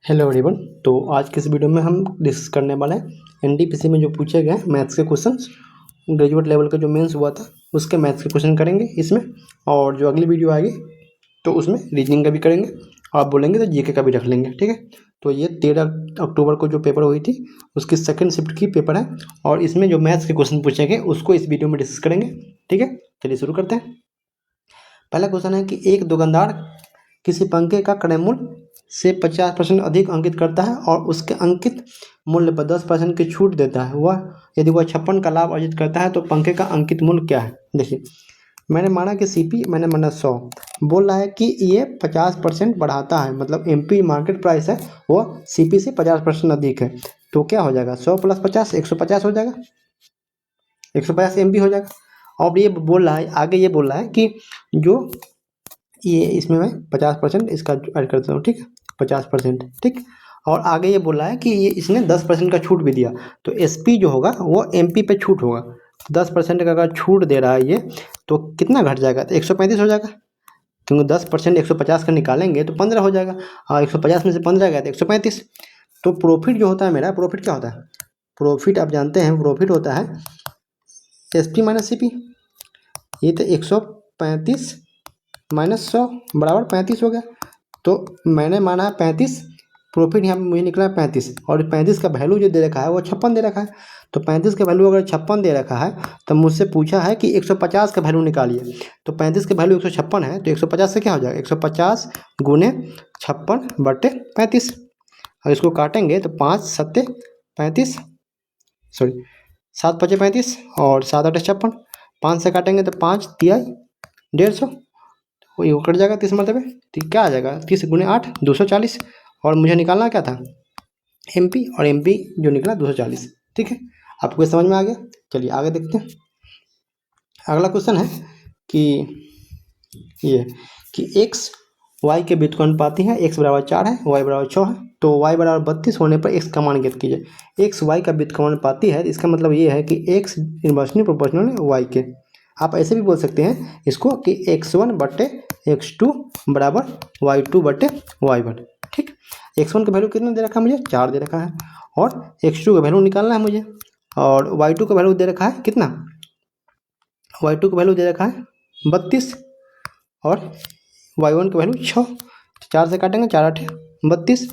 Hello everyone. तो आज के इस वीडियो में हम डिस्कस करने वाले हैं एनटीपीसी में जो पूछे गए मैथ्स के क्वेश्चंस, ग्रेजुएट लेवल का जो मेंस हुआ था उसके मैथ्स के क्वेश्चन करेंगे इसमें। और जो अगली वीडियो आएगी तो उसमें रीजनिंग का भी करेंगे, आप बोलेंगे तो जीके का भी रख लेंगे, ठीक है। तो ये 13 अक्टूबर को जो पेपर हुई थी उसकी सेकेंड शिफ्ट की पेपर है और इसमें जो मैथ्स के क्वेश्चन पूछे गए उसको इस वीडियो में डिस्कस करेंगे, ठीक है। चलिए शुरू करते हैं। पहला क्वेश्चन है कि एक दुकानदार किसी पंखे का क्रय मूल्य से 50% अधिक अंकित करता है और उसके अंकित मूल्य पर 10% की छूट देता है। यदि वह 56 का लाभ अर्जित करता है तो पंखे का अंकित मूल्य क्या है। देखिए, मैंने माना कि सीपी, मैंने माना 100, बोल रहा है कि ये 50% बढ़ाता है, मतलब एमपी मार्केट प्राइस है वो सीपी से 50% अधिक है। तो क्या हो जाएगा, 100 + 50 150 हो जाएगा, 150 एमपी हो जाएगा। और ये बोल रहा है, आगे ये बोल रहा है कि जो ये इसमें मैं 50% इसका ऐड करता हूँ, ठीक है, 50%, ठीक। और आगे ये बोल रहा है कि ये इसने 10% का छूट भी दिया, तो एसपी जो होगा वो एमपी पे छूट होगा। 10% का अगर छूट दे रहा है ये, तो कितना घट जाएगा, तो 135 हो जाएगा, क्योंकि 10% 150 का निकालेंगे तो 15 हो जाएगा, और 150 में से 15 गया तो 135। तो प्रॉफिट जो होता है मेरा, प्रॉफिट क्या होता है, प्रॉफिट आप जानते हैं, प्रॉफिट होता है एसपी माइनस सीपी। ये तो 135 माइनस 100 बराबर 35 हो गया। तो मैंने माना है 35, प्रॉफिट यहाँ मुझे निकला है 35, और 35 का वैल्यू जो दे रखा है वो 56 दे रखा है। तो 35 का वैल्यू अगर 56 दे रखा है तो मुझसे पूछा है कि 150 का वैल्यू निकालिए। तो 35 का वैल्यू 156 है, तो 150 से क्या हो जाएगा, 150 गुने 56/35। और इसको काटेंगे तो 5 7 35, सॉरी 7 5 35 और 7 8 56। 5 से काटेंगे तो 5 3 150, ये कट जाएगा 30 मरतबे। तो क्या आ जाएगा, 30 गुने 8 240, और मुझे निकालना क्या था एमपी, और एमपी जो निकला 240, ठीक है। आपको समझ में आ गया। चलिए आगे देखते हैं। अगला क्वेश्चन है कि ये कि एक्स वाई के व्युत्क्रमानुपाती है, एक्स बराबर 4 है, वाई बराबर 6 है, तो वाई बराबर 32 होने पर एक्स का मान ज्ञात कीजिए। एक्स वाई का व्युत्क्रमानुपाती है, इसका मतलब ये है कि एक्स इनवर्सली प्रोपोर्शनल है वाई के। आप ऐसे भी बोल सकते हैं इसको कि x1/x2 बराबर y2/y1, ठीक। x1 का वैल्यू कितना दे रखा है मुझे, 4 दे रखा है, और x2 का वैल्यू निकालना है मुझे, और y2 का वैल्यू दे रखा है कितना, y2 का वैल्यू दे रखा है 32, और y1 का वैल्यू 6। 4 से काटेंगे 4 8 32,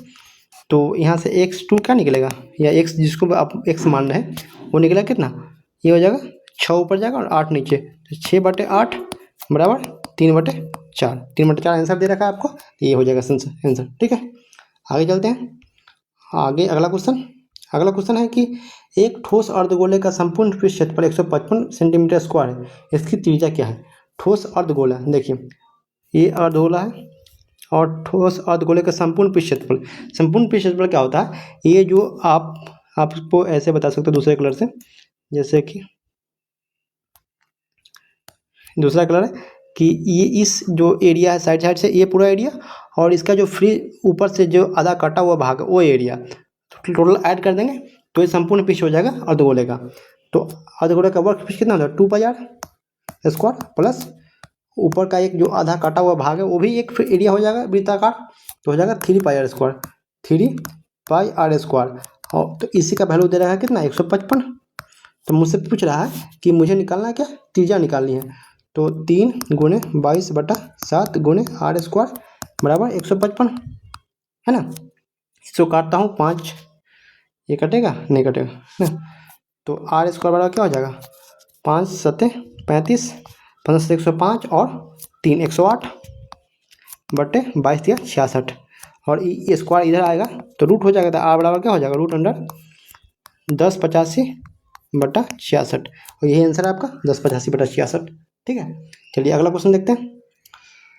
तो यहाँ से x2 क्या निकलेगा, या x जिसको आप x मान रहे हैं वो निकलेगा कितना, ये हो जाएगा 6 ऊपर जाएगा और 8 नीचे, तो 6/8 बराबर 3/4। 3/4 आंसर दे रखा है आपको, ये हो जाएगा आंसर, ठीक है। आगे चलते हैं। आगे अगला क्वेश्चन है कि एक ठोस अर्धगोले का संपूर्ण पृष्ठ क्षेत्रफल 155 सेंटीमीटर स्क्वायर है, इसकी त्रिज्या क्या है। ठोस अर्धगोला, देखिए ये अर्धगोला है और ठोस अर्धगोले का संपूर्ण पृष्ठ क्षेत्रफल क्या होता है, ये जो आपको ऐसे बता सकते हो दूसरे कलर से, जैसे कि दूसरा कलर है कि ये इस जो एरिया है साइड से ये पूरा एरिया, और इसका जो फ्री ऊपर से जो आधा कटा हुआ भाग है वो एरिया, तो टोटल ऐड कर देंगे तो ये संपूर्ण पृष्ठ हो जाएगा अर्धगोले का। तो अर्धगोले का वर्ग पृष्ठ कितना होता है, 2πr स्क्वायर प्लस ऊपर का एक जो आधा कटा हुआ भाग है वो भी एक एरिया हो जाएगा वृत्ताकार, तो हो जाएगा 3πr स्क्वायर, 3πr स्क्वायर। और तो इसी का वैल्यू दे रहा है कितना, 155। तो मुझसे पूछ रहा है कि मुझे निकालना क्या, त्रिज्या निकालनी है, तो 3 गुने 22/7 गुने r स्क्वायर बराबर 155 है ना। इसको काटता हूँ 5, ये कटेगा नहीं कटेगा ना, तो r स्क्वायर बराबर क्या हो जाएगा, 5 7 35, 15 से 105 और 3 108/22 या 66, और ये स्क्वायर इधर आएगा तो रूट हो जाएगा, तो r बराबर क्या हो जाएगा, √1085/66, और यही आंसर है आपका 1085/66, ठीक है। चलिए अगला क्वेश्चन देखते हैं।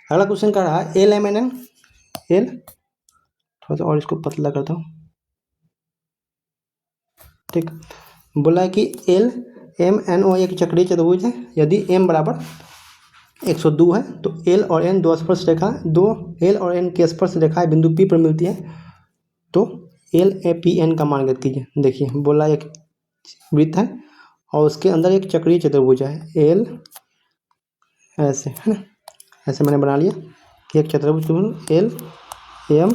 अगला क्वेश्चन कर रहा है LMNN, थोड़ा सा और इसको पतला करता हूँ, ठीक। बोला है कि LMNO एक चक्रीय चतुर्भुज है, यदि m बराबर 102 है तो L और N दो स्पर्श रेखा, दो L और N के स्पर्श रेखाएं बिंदु P पर मिलती है, तो LAPN का मान ज्ञात कीजिए। देखिए बोला एक वृत्त है और उसके अंदर एक चक्रीय चतुर्भुज है, L ऐसे है ना, ऐसे मैंने बना लिया कि एक चतुर्भुज LMN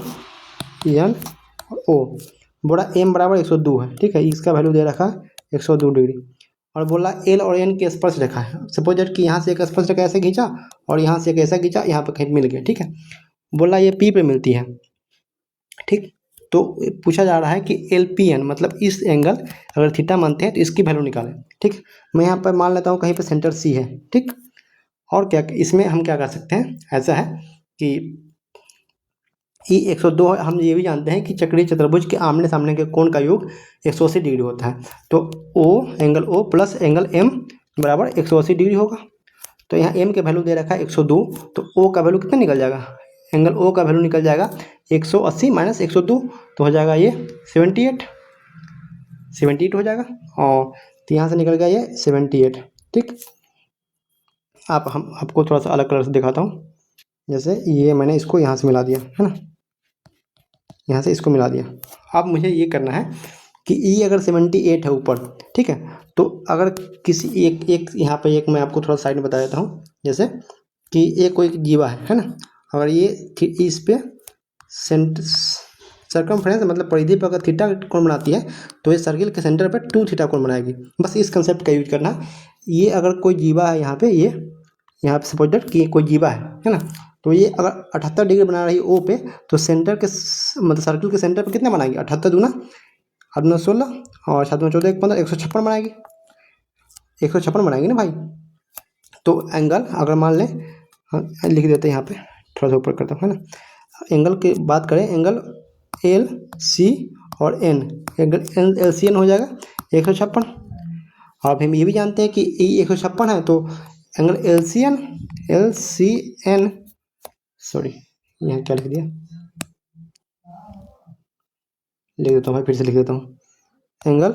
और ओ, बोला एम बराबर 102 है, ठीक है, इसका वैल्यू दे रखा है 102 डिग्री, और बोला एल और एन के स्पर्श रेखा है। सपोज दैट कि यहाँ से एक स्पर्श रेखा ऐसे खींचा और यहाँ से एक ऐसा खींचा, यहाँ पर कहीं मिल गया, ठीक है, बोला ये पी पे मिलती है, ठीक। तो पूछा जा रहा है कि एल पी एन मतलब इस एंगल अगर थीटा मानते हैं तो इसकी वैल्यू निकालें, ठीक। मैं यहाँ पर मान लेता हूँ कहीं पर सेंटर सी है, ठीक। और क्या इसमें हम क्या कर सकते हैं, ऐसा है कि ई 102 हम ये भी जानते हैं कि चक्रीय चतुर्भुज के आमने सामने के कोण का योग 180 डिग्री होता है। तो angle O plus angle M बराबर 180 डिग्री होगा। तो यहाँ एम के वैल्यू दे रखा है 102, तो ओ का वैल्यू कितना निकल जाएगा, एंगल ओ का वैल्यू निकल जाएगा 180 माइनस 102, तो हो जाएगा ये 78 हो जाएगा। और तो यहाँ से निकल गया ये 78, ठीक। हम आपको थोड़ा सा अलग कलर से दिखाता हूँ, जैसे ये मैंने इसको यहाँ से मिला दिया है ना, यहाँ से इसको मिला दिया। अब मुझे ये करना है कि ई अगर 78 है ऊपर, ठीक है, तो अगर किसी एक यहाँ पे एक मैं आपको थोड़ा साइड में बता देता हूँ, जैसे कि एक कोई जीवा है ना, अगर ये इस पे सर्कमफ्रेंस मतलब परिधि पर अगर थीटा कोण बनाती है तो ये सर्किल के सेंटर पे 2 थीटा कोण बनाएगी। बस इस कंसेप्ट का यूज करना है। ये अगर कोई जीवा है यहाँ पे, ये यहाँ पे सपोज दैट कि कोई जीवा है ना, तो ये अगर 78 डिग्री बना रही है ओ पे, तो सेंटर के मतलब सर्किल के सेंटर पे कितना बनाएगी, 78 दूना 8 दूना 16 और 7 दूना 14 1 15 156 बनाएगी, 156 बनाएगी ना भाई। तो एंगल अगर मान लें, लिख देते हैं यहाँ पे, थोड़ा सा ऊपर करता हूँ है ना, एंगल की बात करें, एंगल एल सी और N, angle L C N हो जाएगा 156। और हम ये भी जानते हैं कि ई 156 है, तो angle L C N sorry यहाँ क्या लिख दिया, लिख देता हूँ भाई, फिर से लिख देता हूँ, एंगल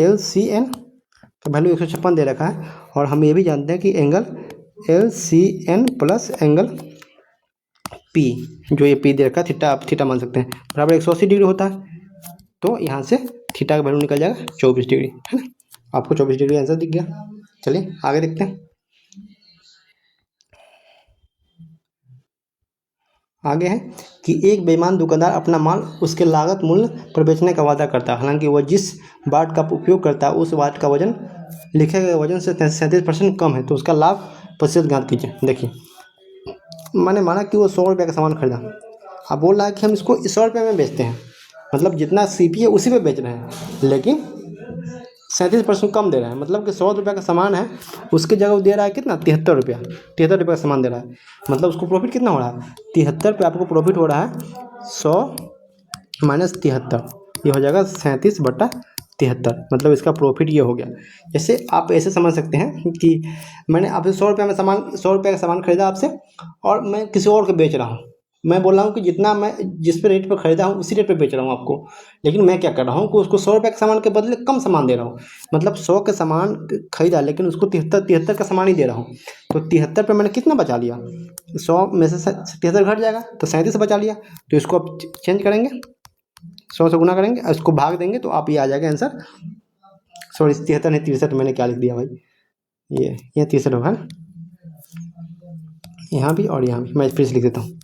एल सी एन का वैल्यू 156 दे रखा है। और हम ये भी जानते हैं कि angle L C N plus angle P, जो ये पी दे रखा है थीटा, आप थीटा मान सकते हैं, बराबर 180 डिग्री होता है। तो यहाँ से थीटा का वैल्यू निकल जाएगा 24 डिग्री, है ना। आपको 24 डिग्री आंसर दिख गया। चलिए आगे देखते हैं। आगे है कि एक बेईमान दुकानदार अपना माल उसके लागत मूल्य पर बेचने का वादा करता है, हालांकि वह जिस बाट का उपयोग करता है उस बाट का वजन लिखे गए वजन से 37% कम है, तो उसका लाभ प्रतिशत ज्ञात कीजिए। देखिए, मैंने माना कि वो 100 रुपये का सामान खरीदा, अब बोल रहा है कि हम इसको 100 रुपये में बेचते हैं, मतलब जितना CP है उसी पे बेच रहे हैं, लेकिन 37% कम दे रहा है, मतलब कि 100 रुपये का सामान है उसकी जगह वो दे रहा है कितना, 73 रुपया, 73 रुपये का सामान दे रहा है, मतलब उसको प्रॉफिट कितना हो रहा है, 73 पे आपको प्रॉफिट हो रहा है 100 माइनस 73, ये हो जाएगा 37/73, मतलब इसका प्रॉफिट ये हो गया। जैसे आप ऐसे समझ सकते हैं कि मैंने आपसे 100 रुपये में सामान 100 रुपये का सामान खरीदा आपसे, और मैं किसी और को बेच रहा हूँ, मैं बोल रहा हूँ कि जितना मैं जिस पे रेट पर खरीदा हूँ उसी रेट पे बेच रहा हूँ आपको, लेकिन मैं क्या कर रहा हूँ कि उसको 100 रुपये के सामान के बदले कम सामान दे रहा हूँ, मतलब 100 के सामान खरीदा लेकिन उसको 73 का सामान ही दे रहा हूँ, तो 73 पे मैंने कितना बचा लिया, 100 में से 73 घट जाएगा तो 37 बचा लिया। तो इसको आप चेंज करेंगे, 100 से गुना करेंगे, इसको भाग देंगे तो आप ये आ जाएगा आंसर, सॉरी 73 नहीं 63, मैंने क्या लिख दिया भाई, ये 63 होगा ना, यहाँ भी और यहाँ भी, मैं फिर से लिख देता हूँ,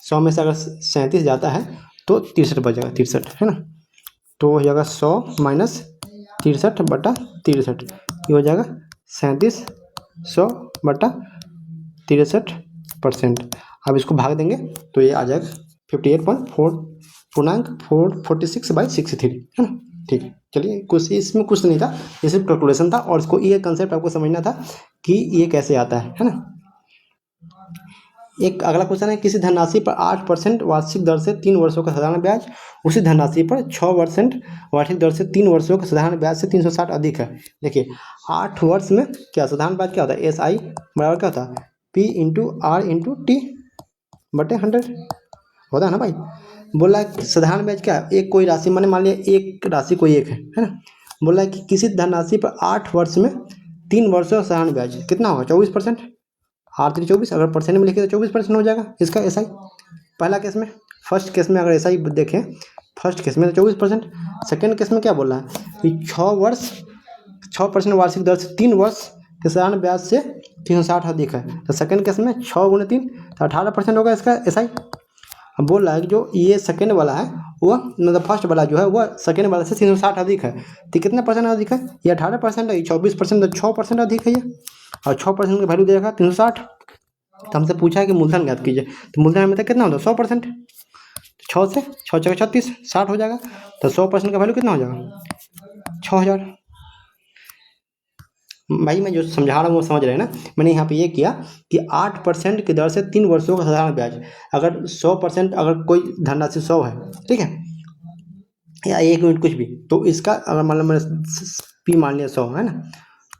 100 में से अगर 37 जाता है तो 63 बचेगा, 63 है ना, तो हो जाएगा 100 माइनस 63/63, ये हो जाएगा 37/63%। अब इसको भाग देंगे तो ये आ जाएगा 58.446/63, है ना, ठीक है। चलिए, कुछ इसमें कुछ नहीं था, ये सिर्फ कैलकुलेशन था, और इसको ये कंसेप्ट आपको समझना था कि ये कैसे आता है ना। एक अगला क्वेश्चन है, किसी धनराशि पर 8% वार्षिक दर से 3 वर्षों का साधारण ब्याज, उसी धनराशि पर 6% वार्षिक दर से 3 वर्षों का साधारण ब्याज से 360 अधिक है। देखिए, 8 वर्ष में क्या साधारण ब्याज क्या होता है, SI बराबर क्या होता है, P into R into T बटे 100 होता है ना भाई। बोला कि साधारण ब्याज क्या है, एक कोई राशि, मैंने मान लिया एक राशि कोई एक है ना, बोला कि किसी धनराशि पर 8 वर्ष में 3 वर्षों का साधारण ब्याज कितना होगा, 24%, 8 3 24, अगर परसेंट में लिखे तो 24% हो जाएगा इसका SI। पहला केस में, फर्स्ट केस में अगर SI देखें, फर्स्ट केस में तो 24%, सेकेंड केस में क्या बोला है कि 6% वार्षिक दर से 3 वर्ष के साधारण ब्याज से 360 अधिक है, तो सेकेंड केस में 6 × 3 तो 18% होगा इसका SI। अब बोल रहा है कि जो ये सेकेंड वाला है वो मतलब फर्स्ट वाला जो है वह सेकेंड वाला से 360 अधिक है, तो कितना परसेंट अधिक है? ये 18% है, ये 24%, 6% अधिक है ये, और 6% का वैल्यू दे रखा है 360। तो हमसे पूछा है कि मूलधन ज्ञात कीजिए, तो मूलधन में कितना होता है? 100%। 6 से 6 चौके 36, 60 हो जाएगा, तो 100% का वैल्यू कितना हो जाएगा? 6000। भाई मैं जो समझा रहा हूँ वो समझ रहे हैं ना। मैंने यहाँ पे ये किया कि 8% की दर से 3 वर्षों का साधारण ब्याज, अगर 100% अगर कोई धनराशि 100 है, ठीक है, या 1 यूनिट कुछ भी, तो इसका अगर मतलब मैंने पी मान लिया 100 है ना,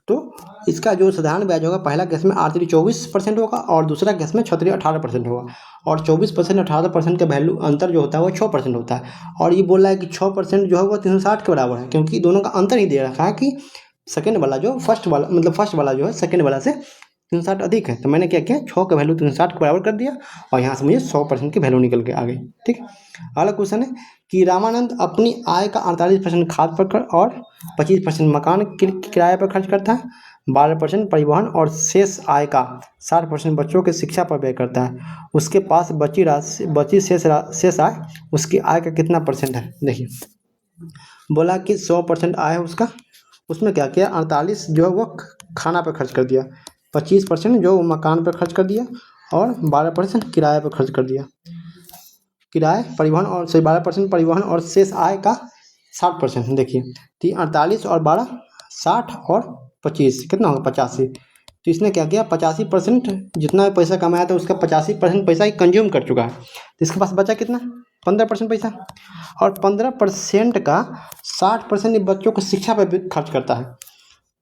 तो इसका जो साधारण ब्याज होगा पहला केस में 8 24% होगा और दूसरा केस में 6 18% होगा, और 24% 18% का वैल्यू अंतर जो होता है वो 6% होता है। और ये बोल रहा है कि 6% जो है वो 360 के बराबर है, क्योंकि दोनों का अंतर ही दे रखा है कि सेकेंड वाला जो फर्स्ट वाला मतलब फर्स्ट वाला जो है सेकेंड वाला से 360 अधिक है। तो मैंने क्या किया, 6 का वैल्यू 360 के बराबर कर दिया और यहाँ से मुझे 100% की वैल्यू निकल के आ गई। ठीक, अगला क्वेश्चन है कि रामानंद अपनी आय का 48% खाद्य पर और 25% मकान किराए पर खर्च करता है, 12% परिवहन और शेष आय का 60% बच्चों की शिक्षा पर व्यय करता है। उसके पास बची शेष आय उसकी आय का कितना परसेंट है? देखिए, बोला कि 100% आय है उसका, उसमें क्या किया, 48 जो है वो खाना पर खर्च कर दिया, 25% जो मकान पर खर्च कर दिया और 12% किराए पर खर्च कर दिया। किराए परिवहन और 12% परिवहन और शेष आय का 60%। देखिए, 48 और 12 60 और 25 कितना होगा? 85। तो इसने क्या किया, 85% जितना पैसा कमाया था उसका 85% पैसा ही कंज्यूम कर चुका है, तो इसके पास बचा कितना? 15% पैसा। और 15% का 60% बच्चों को शिक्षा पर भी खर्च करता है,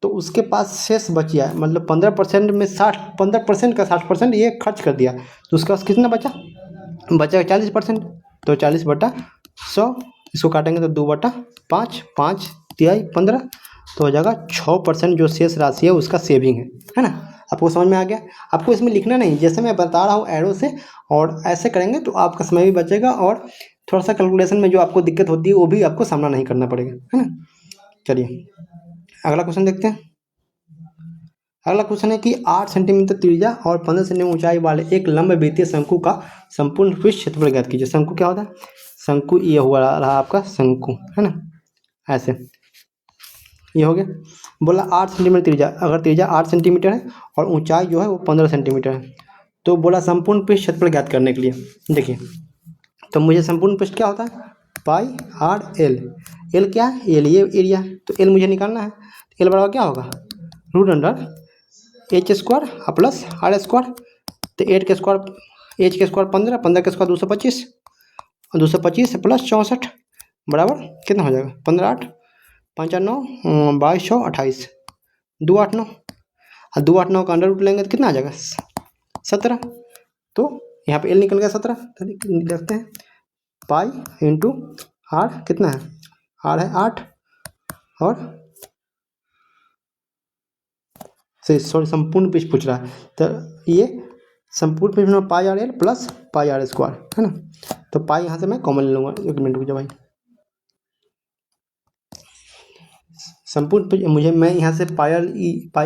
तो उसके पास शेष बचिया है, मतलब 15% में 15% का 60% ये खर्च कर दिया, तो उसके पास कितना बचा? 40%। तो 40/100, इसको काटेंगे तो 2/5, 5 तिहाई 15, तो हो जाएगा 6% जो शेष राशि है उसका सेविंग है ना। आपको समझ में आ गया? आपको इसमें लिखना नहीं, जैसे मैं बता रहा हूँ एरो से, और ऐसे करेंगे तो आपका समय भी बचेगा और थोड़ा सा कैलकुलेशन में जो आपको दिक्कत होती है वो भी आपको सामना नहीं करना पड़ेगा, है ना। चलिए अगला क्वेश्चन देखते हैं। अगला क्वेश्चन है कि 8 सेंटीमीटर त्रिज्या और 15 सेंटीमीटर ऊंचाई वाले एक लंब वृत्तीय शंकु का संपूर्ण पृष्ठ क्षेत्रफल ज्ञात कीजिए। शंकु क्या होता है? शंकु ये हुआ रहा आपका शंकु, है ना, ऐसे ये हो गया। बोला 8 सेंटीमीटर त्रिज्या, अगर त्रिज्या 8 सेंटीमीटर है और ऊंचाई जो है वो 15 सेंटीमीटर है, तो बोला संपूर्ण पृष्ठ क्षेत्रफल ज्ञात करने के लिए। देखिए, तो मुझे संपूर्ण पृष्ठ क्या होता है? पाई आर एल। एल क्या है? एल ये एरिया, तो एल मुझे निकालना है। एल बराबर क्या होगा? √H² plus R²। तो 8 के स्क्वायर, H के स्क्वायर 15, 15 के स्क्वायर 225, और 225 प्लस 64 बराबर कितना हो जाएगा? 15 8 5 9 22 6 28, 2 8 9, और 2 8 9 का अंडर रूट लेंगे तो कितना आ जाएगा? 17। तो यहाँ पे एल निकल गया 17। तो लिखते हैं पाई इंटू आर, कितना है? आर है 8 और सॉरी संपूर्ण पृष्ठ पूछ रहा है, तो ये संपूर्ण पृष्ठ में pi R L plus pi R² है ना। तो पाई यहाँ से मैं कॉमन ले लूँगा, 1 मिनट रुक जाओ भाई। संपूर्ण पृष्ठ मुझे, मैं यहाँ से पाई आर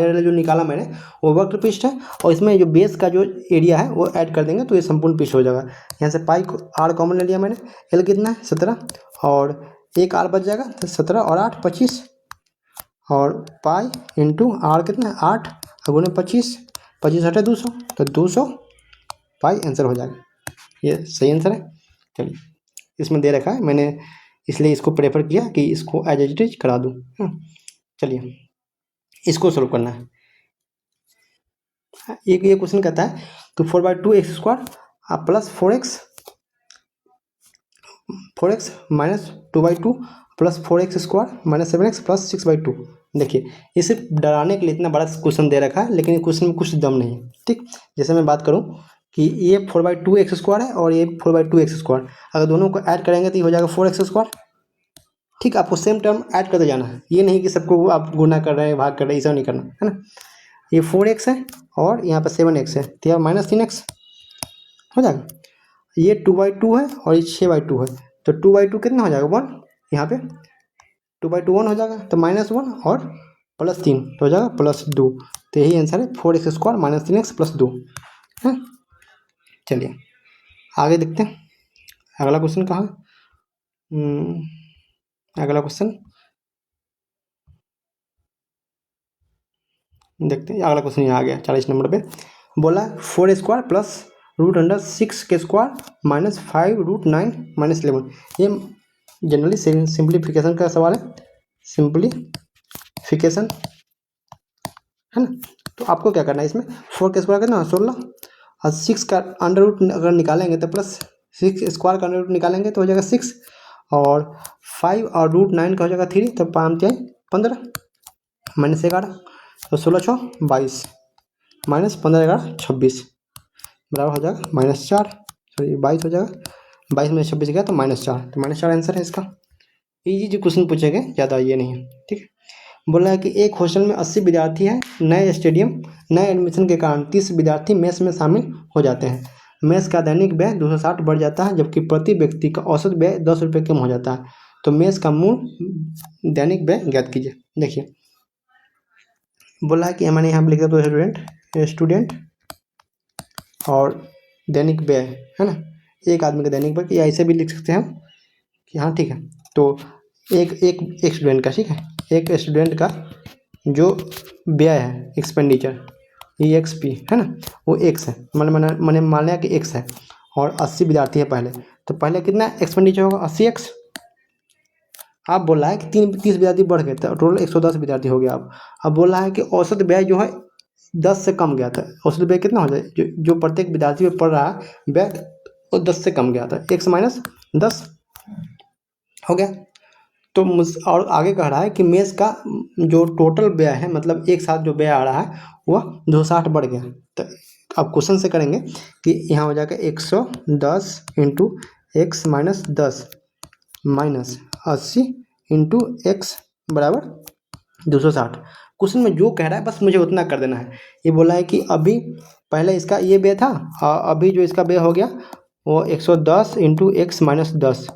एल जो निकाला मैंने वो वक्र पृष्ठ है, और इसमें जो बेस का जो एरिया है वो ऐड कर देंगे तो ये संपूर्ण पृष्ठ हो जाएगा। यहाँ से पाई को आर कॉमन ले लिया मैंने, एल कितना है? 17, और एक आर बच जाएगा, तो 17 और 8 25, और पाई इंटू आर कितना है? 8 गुने 25, 25 हटे 200, तो 200 पाई आंसर हो जाएगा। ये सही आंसर है। चलिए, इसमें दे रखा है मैंने, इसलिए इसको प्रेफर किया कि इसको एज इट इज करा दूँ। चलिए इसको सोल्व करना है। एक ये क्वेश्चन कहता है कि 4/2x² plus 4x minus 2/2 plus 4x² minus 7x plus 6/2। देखिए, ये सिर्फ डराने के लिए इतना बड़ा क्वेश्चन दे रखा है, लेकिन ये क्वेश्चन में कुछ दम नहीं है। ठीक, जैसे मैं बात करूँ कि ये 4/2x² है और ये 4/2x², अगर दोनों को ऐड करेंगे तो ये हो जाएगा 4x²। ठीक, आपको सेम टर्म ऐड करते जाना है, ये नहीं कि सबको आप गुना कर रहे हैं भाग कर रहे हैं, ऐसा नहीं करना है ना। ये 4x है और यहाँ पर 7x है, तो यहाँ माइनस 3x हो जाएगा। ये 2/2 है और ये 6/2 है, तो 2/2 कितना हो जाएगा? 1। यहाँ पे 2/2 1 हो जाएगा, तो -1 और +3 तो हो जाएगा +2। तो यही आंसर है 4x² माइनस 3x प्लस 2 है। चलिए आगे देखते हैं। अगला क्वेश्चन कहाँ, अगला क्वेश्चन देखते हैं। अगला क्वेश्चन यहाँ आ गया 40 नंबर पे। बोला 4² प्लस √6 के स्क्वायर माइनस 5√9 माइनस 11। ये जनरली सिंप्लीफिकेशन का सवाल है, सिंप्लीफिकेशन है ना। तो आपको क्या करना है, इसमें 4 के स्क्वायर करना 16 और 6 का अंडर रूट अगर निकालेंगे तो प्लस 6 स्क्वायर का अंडर रूट निकालेंगे तो हो जाएगा 6 और 5 और √9 का हो जाएगा 3, तो 5 15 माइनस 11 तो 16 6 22 माइनस 15 11 26 बराबर हो जाएगा -4, सॉरी 22 हो जाएगा। 22 में 26 गया तो -4, तो -4 आंसर है इसका। इजी जो क्वेश्चन पूछे गए, ज़्यादा ये नहीं है, ठीक है। बोला है कि एक हॉस्टल में 80 विद्यार्थी हैं, नए एडमिशन के कारण 30 विद्यार्थी मेस में शामिल हो जाते हैं। मेस का दैनिक व्यय 260 बढ़ जाता है, जबकि प्रति व्यक्ति का औसत व्यय 10 रुपये कम हो जाता है। तो मेस का मूल दैनिक व्यय ज्ञात कीजिए। देखिए बोला है कि मैंने यहाँ पर लिखा तो स्टूडेंट और दैनिक व्यय है ना, एक आदमी का दैनिक व्यय, या ऐसे भी लिख सकते हैं हम कि हाँ ठीक है। तो एक स्टूडेंट का, ठीक है, एक स्टूडेंट का जो व्यय है एक्सपेंडिचर EXP है ना, वो x है, मैंने मान लिया कि x है और 80 विद्यार्थी है पहले, तो पहले कितना एक्सपेंडिचर होगा 80x। आप बोल रहा है कि 30 विद्यार्थी बढ़ गए तो टोटल 110 विद्यार्थी हो गया। अब बोल रहा है कि औसत व्यय जो है 10 से कम गया था। औसत व्यय कितना हो जाए, जो प्रत्येक विद्यार्थी पे पड़ रहा है व्यय वो 10 से कम गया था, x माइनस 10 हो गया। तो और आगे कह रहा है कि मेस का जो टोटल व्यय है, मतलब एक साथ जो व्यय आ रहा है वह 260 बढ़ गया। तो अब क्वेश्चन से करेंगे कि यहाँ हो जाएगा 110 into x minus 10 minus 80 into x बराबर 260। क्वेश्चन में जो कह रहा है बस मुझे उतना कर देना है। ये बोला है कि अभी पहले इसका ये व्यय था और अभी जो इसका व्यय हो गया वो 110 इंटू एक्स माइनस 10,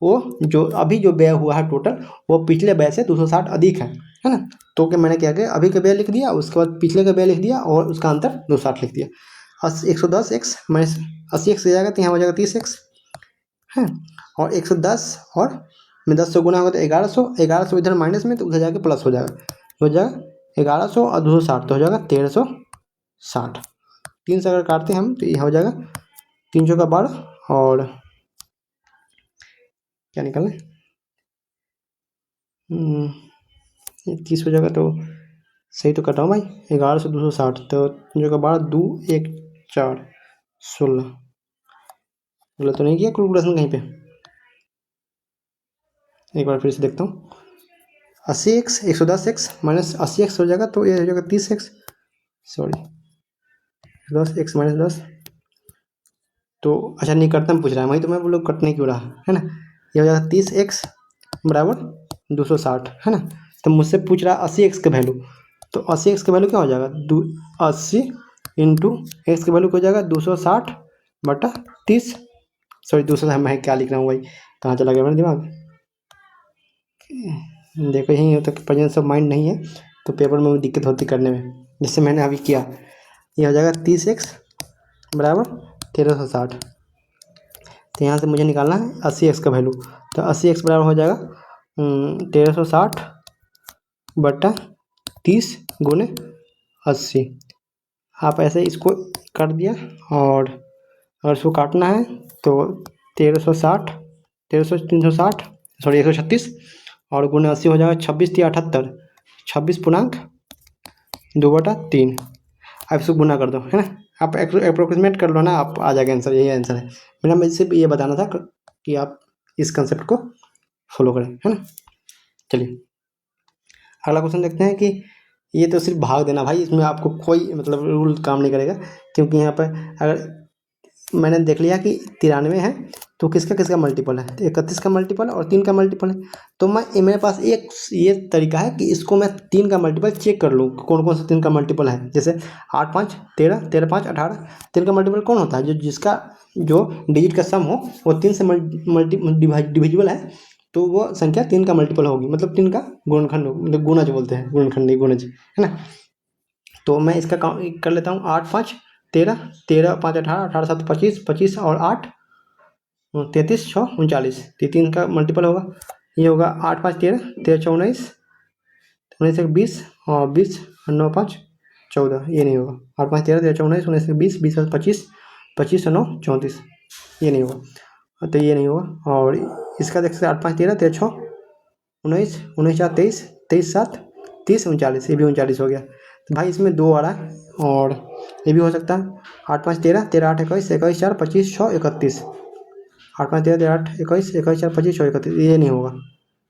वो जो अभी जो व्यय हुआ है टोटल वो पिछले व्यय से 260 अधिक है ना। तो क्या मैंने क्या किया, अभी का व्यय लिख दिया, उसके बाद पिछले का व्यय लिख दिया और उसका अंतर 260 लिख दिया। 110 एक्स माइनस 80 एक्स जाएगा तो यहाँ हो जाएगा 30 एक्स है, और 110 और में 10 से गुना होगा तो 1100 इधर माइनस में तो उधर जाके प्लस हो जाएगा 1100 और 260 तो हो जाएगा 1360। 3 से अगर काटते हैं हम तो यह हो जाएगा 3 का 12 और क्या निकालें 30 हो जाएगा, तो सही तो कटाओ भाई, 1100 260 तो 3 का 12 2 1 4 16। गलत तो नहीं किया कैलकुलेशन कहीं पे, एक बार फिर से देखता हूँ। 80x 110x माइनस 80x हो जाएगा तो ये हो जाएगा 30x, सॉरी 10x माइनस 10 तो अच्छा नहीं करता पूछ रहा है, वही तो मैं बोलो कटने क्यों रहा है ना। ये हो जाएगा 30x बराबर 260 है ना। तो मुझसे पूछ रहा है 80x का वैल्यू, तो 80x का वैल्यू क्या हो जाएगा 80 इंटू एक्स का वैल्यू हो जाएगा 260 बटा 30, सॉरी 200, मैं क्या लिख रहा हूँ भाई, कहाँ चला गया मेरा दिमाग। देखो यही होता है, प्रेजेंस ऑफ माइंड नहीं है तो पेपर में दिक्कत होती करने में, जिससे मैंने अभी किया। ये हो जाएगा 30x बराबर 1360। तो यहाँ से मुझे निकालना है 80x का वैल्यू, तो 80x बराबर हो जाएगा 1360 बटा 30 गुने 80। आप ऐसे इसको कर दिया और अगर इसको काटना है तो 1360 360 सॉरी 136 और गुने 80 हो जाएगा 26 3 78 26.2/3। आप इसको गुना कर दो है ना, आप अप्रोक्सीमेट कर लो ना, आप आ जाएगा आंसर, यही आंसर है मेरा। मैं सिर्फ ये बताना था कि आप इस कंसेप्ट को फॉलो करें है ना। चलिए अगला क्वेश्चन देखते हैं कि ये तो सिर्फ भाग देना भाई, इसमें आपको कोई मतलब रूल काम नहीं करेगा, क्योंकि यहाँ पर अगर मैंने देख लिया कि 93 है तो किसका किसका मल्टीपल है, 31 का मल्टीपल और 3 का मल्टीपल है। तो मेरे पास एक ये तरीका है कि इसको मैं 3 का मल्टीपल चेक कर लूँ कौन कौन सा 3 का मल्टीपल है। जैसे 8 5 13 13 5 18, 3 का मल्टीपल कौन होता है, जिसका जो डिजिट का सम हो वो 3 से डिविजिबल है, तो वो संख्या 3 का मल्टीपल होगी, मतलब 3 का गुणनखंड, मतलब गुणज बोलते हैं, गुणनखंड नहीं गुणज है ना। तो मैं इसका कर लेता हूँ 8 5 13 13 5 18 18 7 25 25 और 8 33 6 39, 3 का मल्टीपल होगा, ये होगा 8 5 13, 13 6 19, 19 1 20 और 20 और 9 5 14, ये नहीं होगा। 8 5 13, 13 6 19, 19 1 20, 20 25, 25 और 9 34, ये नहीं होगा, तो ये नहीं होगा। और इसका देख सकते 8 5 13, 13 6 19, 19 4 23, 23 7 30 39, ये भी 39 हो गया। तो भाई इसमें 2 आ रहा है, और ये भी हो सकता है 8 5 13, 13 8 21, 21 4 25 6 31, 8 5 13, 13 8 21, 21 4 25 6 31, ये नहीं होगा,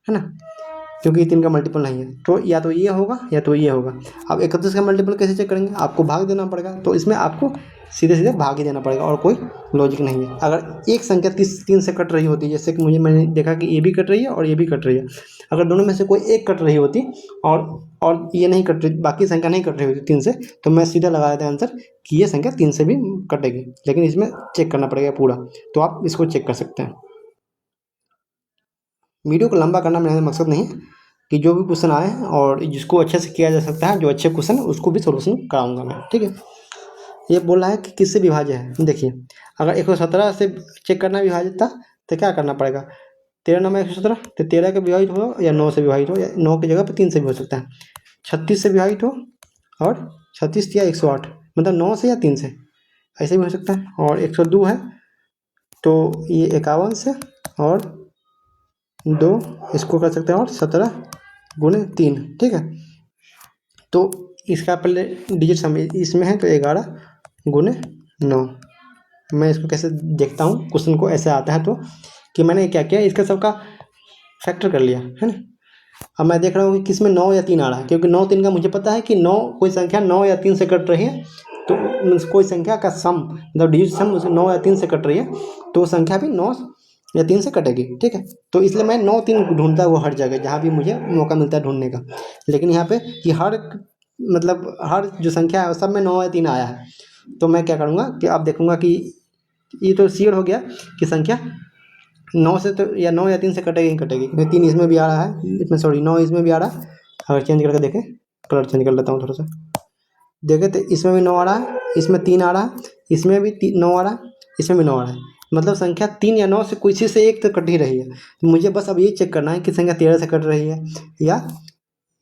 है ना, क्योंकि ये 3 का मल्टीपल नहीं है। तो या तो ये होगा या तो ये होगा। अब 31 का मल्टीपल कैसे चेक करेंगे, आपको भाग देना पड़ेगा, तो इसमें आपको सीधे सीधे भाग ही देना पड़ेगा, और कोई लॉजिक नहीं है। अगर एक संख्या 3 से कट रही होती, जैसे कि मैंने देखा कि ये भी कट रही है और ये भी कट रही है, अगर दोनों में से कोई एक कट रही होती और ये नहीं कट रही, बाकी संख्या नहीं कट रही होती 3 से, तो मैं सीधा लगा देता आंसर कि ये संख्या 3 से भी कटेगी। लेकिन इसमें चेक करना पड़ेगा पूरा, तो आप इसको चेक कर सकते हैं। वीडियो को लंबा करना मेरा मकसद नहीं है, कि जो भी क्वेश्चन आए हैं और जिसको अच्छे से किया जा सकता है, जो अच्छे क्वेश्चन है उसको भी सोल्यूशन कराऊंगा मैं, ठीक है। ये बोल रहा है कि किससे विभाज्य है, देखिए अगर 117 से चेक करना विभाजित था तो क्या करना पड़ेगा, 13 9 117, तो 13 के विभाजित हो या 9 से विभाजित हो, या 9 की जगह पर 3 से भी हो सकता है, 36 से विभाजित हो और 36 या 108, मतलब 9 से या 3 से, ऐसे भी हो सकता है। और 102 है तो ये 51 से और 2 इसको कर सकते हैं, और 17 गुणे 3, ठीक है। तो इसका पहले डिजिट सम इसमें है, तो 11 गुणे 9। मैं इसको कैसे देखता हूँ, क्वेश्चन को ऐसे आता है तो, कि मैंने क्या किया, इसका सबका फैक्टर कर लिया, है ना। अब मैं देख रहा हूँ कि किस में 9 या 3 आ रहा है, क्योंकि 9 3 का मुझे पता है कि 9 कोई संख्या 9 या 3 से कट रही है, तो कोई संख्या का सम मतलब डिजिट सम 9 या 3 से कट रही है, तो संख्या भी 9 या 3 से कटेगी, ठीक है। तो इसलिए मैं 9 3 ढूंढता हुआ हर जगह जहाँ भी मुझे मौका मिलता है ढूंढने का। लेकिन यहाँ पे कि हर जो संख्या है सब में 9 या 3 आया है, तो मैं क्या करूँगा कि अब देखूँगा कि ये तो श्योर हो गया कि संख्या 9 से तो या 9 या 3 से कटेगी ही कटेगी, क्योंकि 3 इसमें भी आ रहा है, इसमें सॉरी 9 इसमें भी आ रहा है। अगर चेंज करके देखें, कलर चेंज कर लेता हूँ थोड़ा सा, देखें तो इसमें भी 9 आ रहा है, इसमें 3 आ रहा है, इसमें भी 9 आ रहा है, इसमें भी 9 आ रहा है, मतलब संख्या 3 या 9 से किसी से एक तो कट ही रही है। तो मुझे बस अब ये चेक करना है कि संख्या 13 से कट रही है, या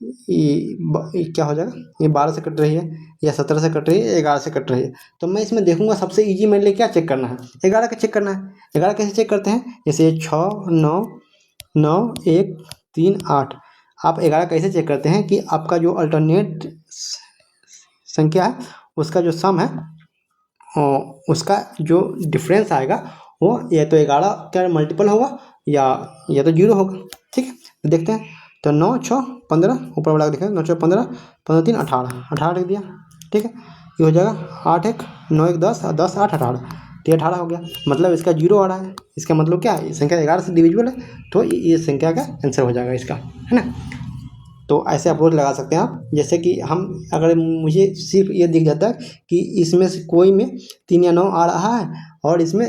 ये क्या हो जाएगा, ये 12 से कट रही है, या 17 से कट रही है, 11 से कट रही है। तो मैं इसमें देखूंगा सबसे इजी मेरे लिए क्या चेक करना है, 11 का चेक करना है। 11 कैसे चेक करते हैं, जैसे 6 9 9 1 3 8। आप 11 कैसे चेक करते हैं कि आपका जो अल्टरनेट संख्या है उसका जो सम है, उसका जो डिफरेंस आएगा वो या तो 11 का मल्टीपल होगा या तो 0 होगा, ठीक है। तो देखते हैं, तो 9 6 15, ऊपर वाला देखें, 9 6 15, 15 3 18, 18 लिख दिया, ठीक है। ये हो जाएगा 8 1 9 1 10 और 10 8 18, तो 18 हो गया, मतलब इसका 0 आ रहा है। इसका मतलब क्या है, संख्या 11 से डिविजिबल है, तो ये संख्या का आंसर हो जाएगा इसका, है ना। तो ऐसे अप्रोच लगा सकते हैं आप, जैसे कि हम अगर मुझे सिर्फ ये दिख जाता है कि इसमें से कोई में 3 या 9 आ रहा है और इसमें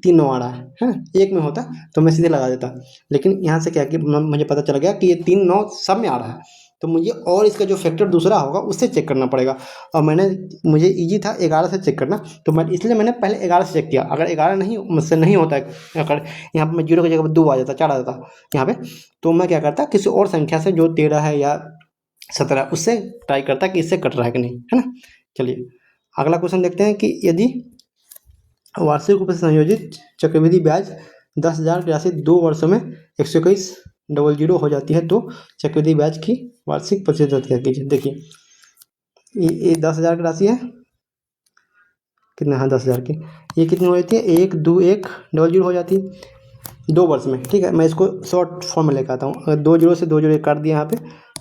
3 9 आ रहा है ना, एक में होता तो मैं सीधे लगा देता। लेकिन यहाँ से क्या कि मुझे पता चल गया कि ये 3 9 सब में आ रहा है, तो मुझे और इसका जो फैक्टर दूसरा होगा उससे चेक करना पड़ेगा। और मुझे ईजी था 11 से चेक करना, तो इसलिए मैंने पहले 11 से चेक किया। अगर 11 नहीं मुझसे नहीं होता है, अगर यहाँ पर मैं 0 की जगह पर 2 आ जाता, 4 आ जाता यहाँ पे, तो मैं क्या करता, किसी और संख्या से जो 13 है या 17 उससे ट्राई करता कि इससे कट रहा है कि नहीं, है ना। चलिए अगला क्वेश्चन देखते हैं कि यदि वार्षिक रूप से संयोजित चक्रवृद्धि ब्याज 10,000 की राशि 2 वर्षों में 121,000 हो जाती है, तो चक्रवृद्धि ब्याज की वार्षिक प्रतिशत दर क्या कीजिए। देखिए ये 10,000 की राशि है, कितना है 10,000 की, ये कितनी हो जाती है, 121,000 हो जाती है 2 वर्ष में, ठीक है। मैं इसको शॉर्ट फॉर्म में लेकर आता हूँ, अगर 2 0 से 2 0 काट दिया यहाँ पे,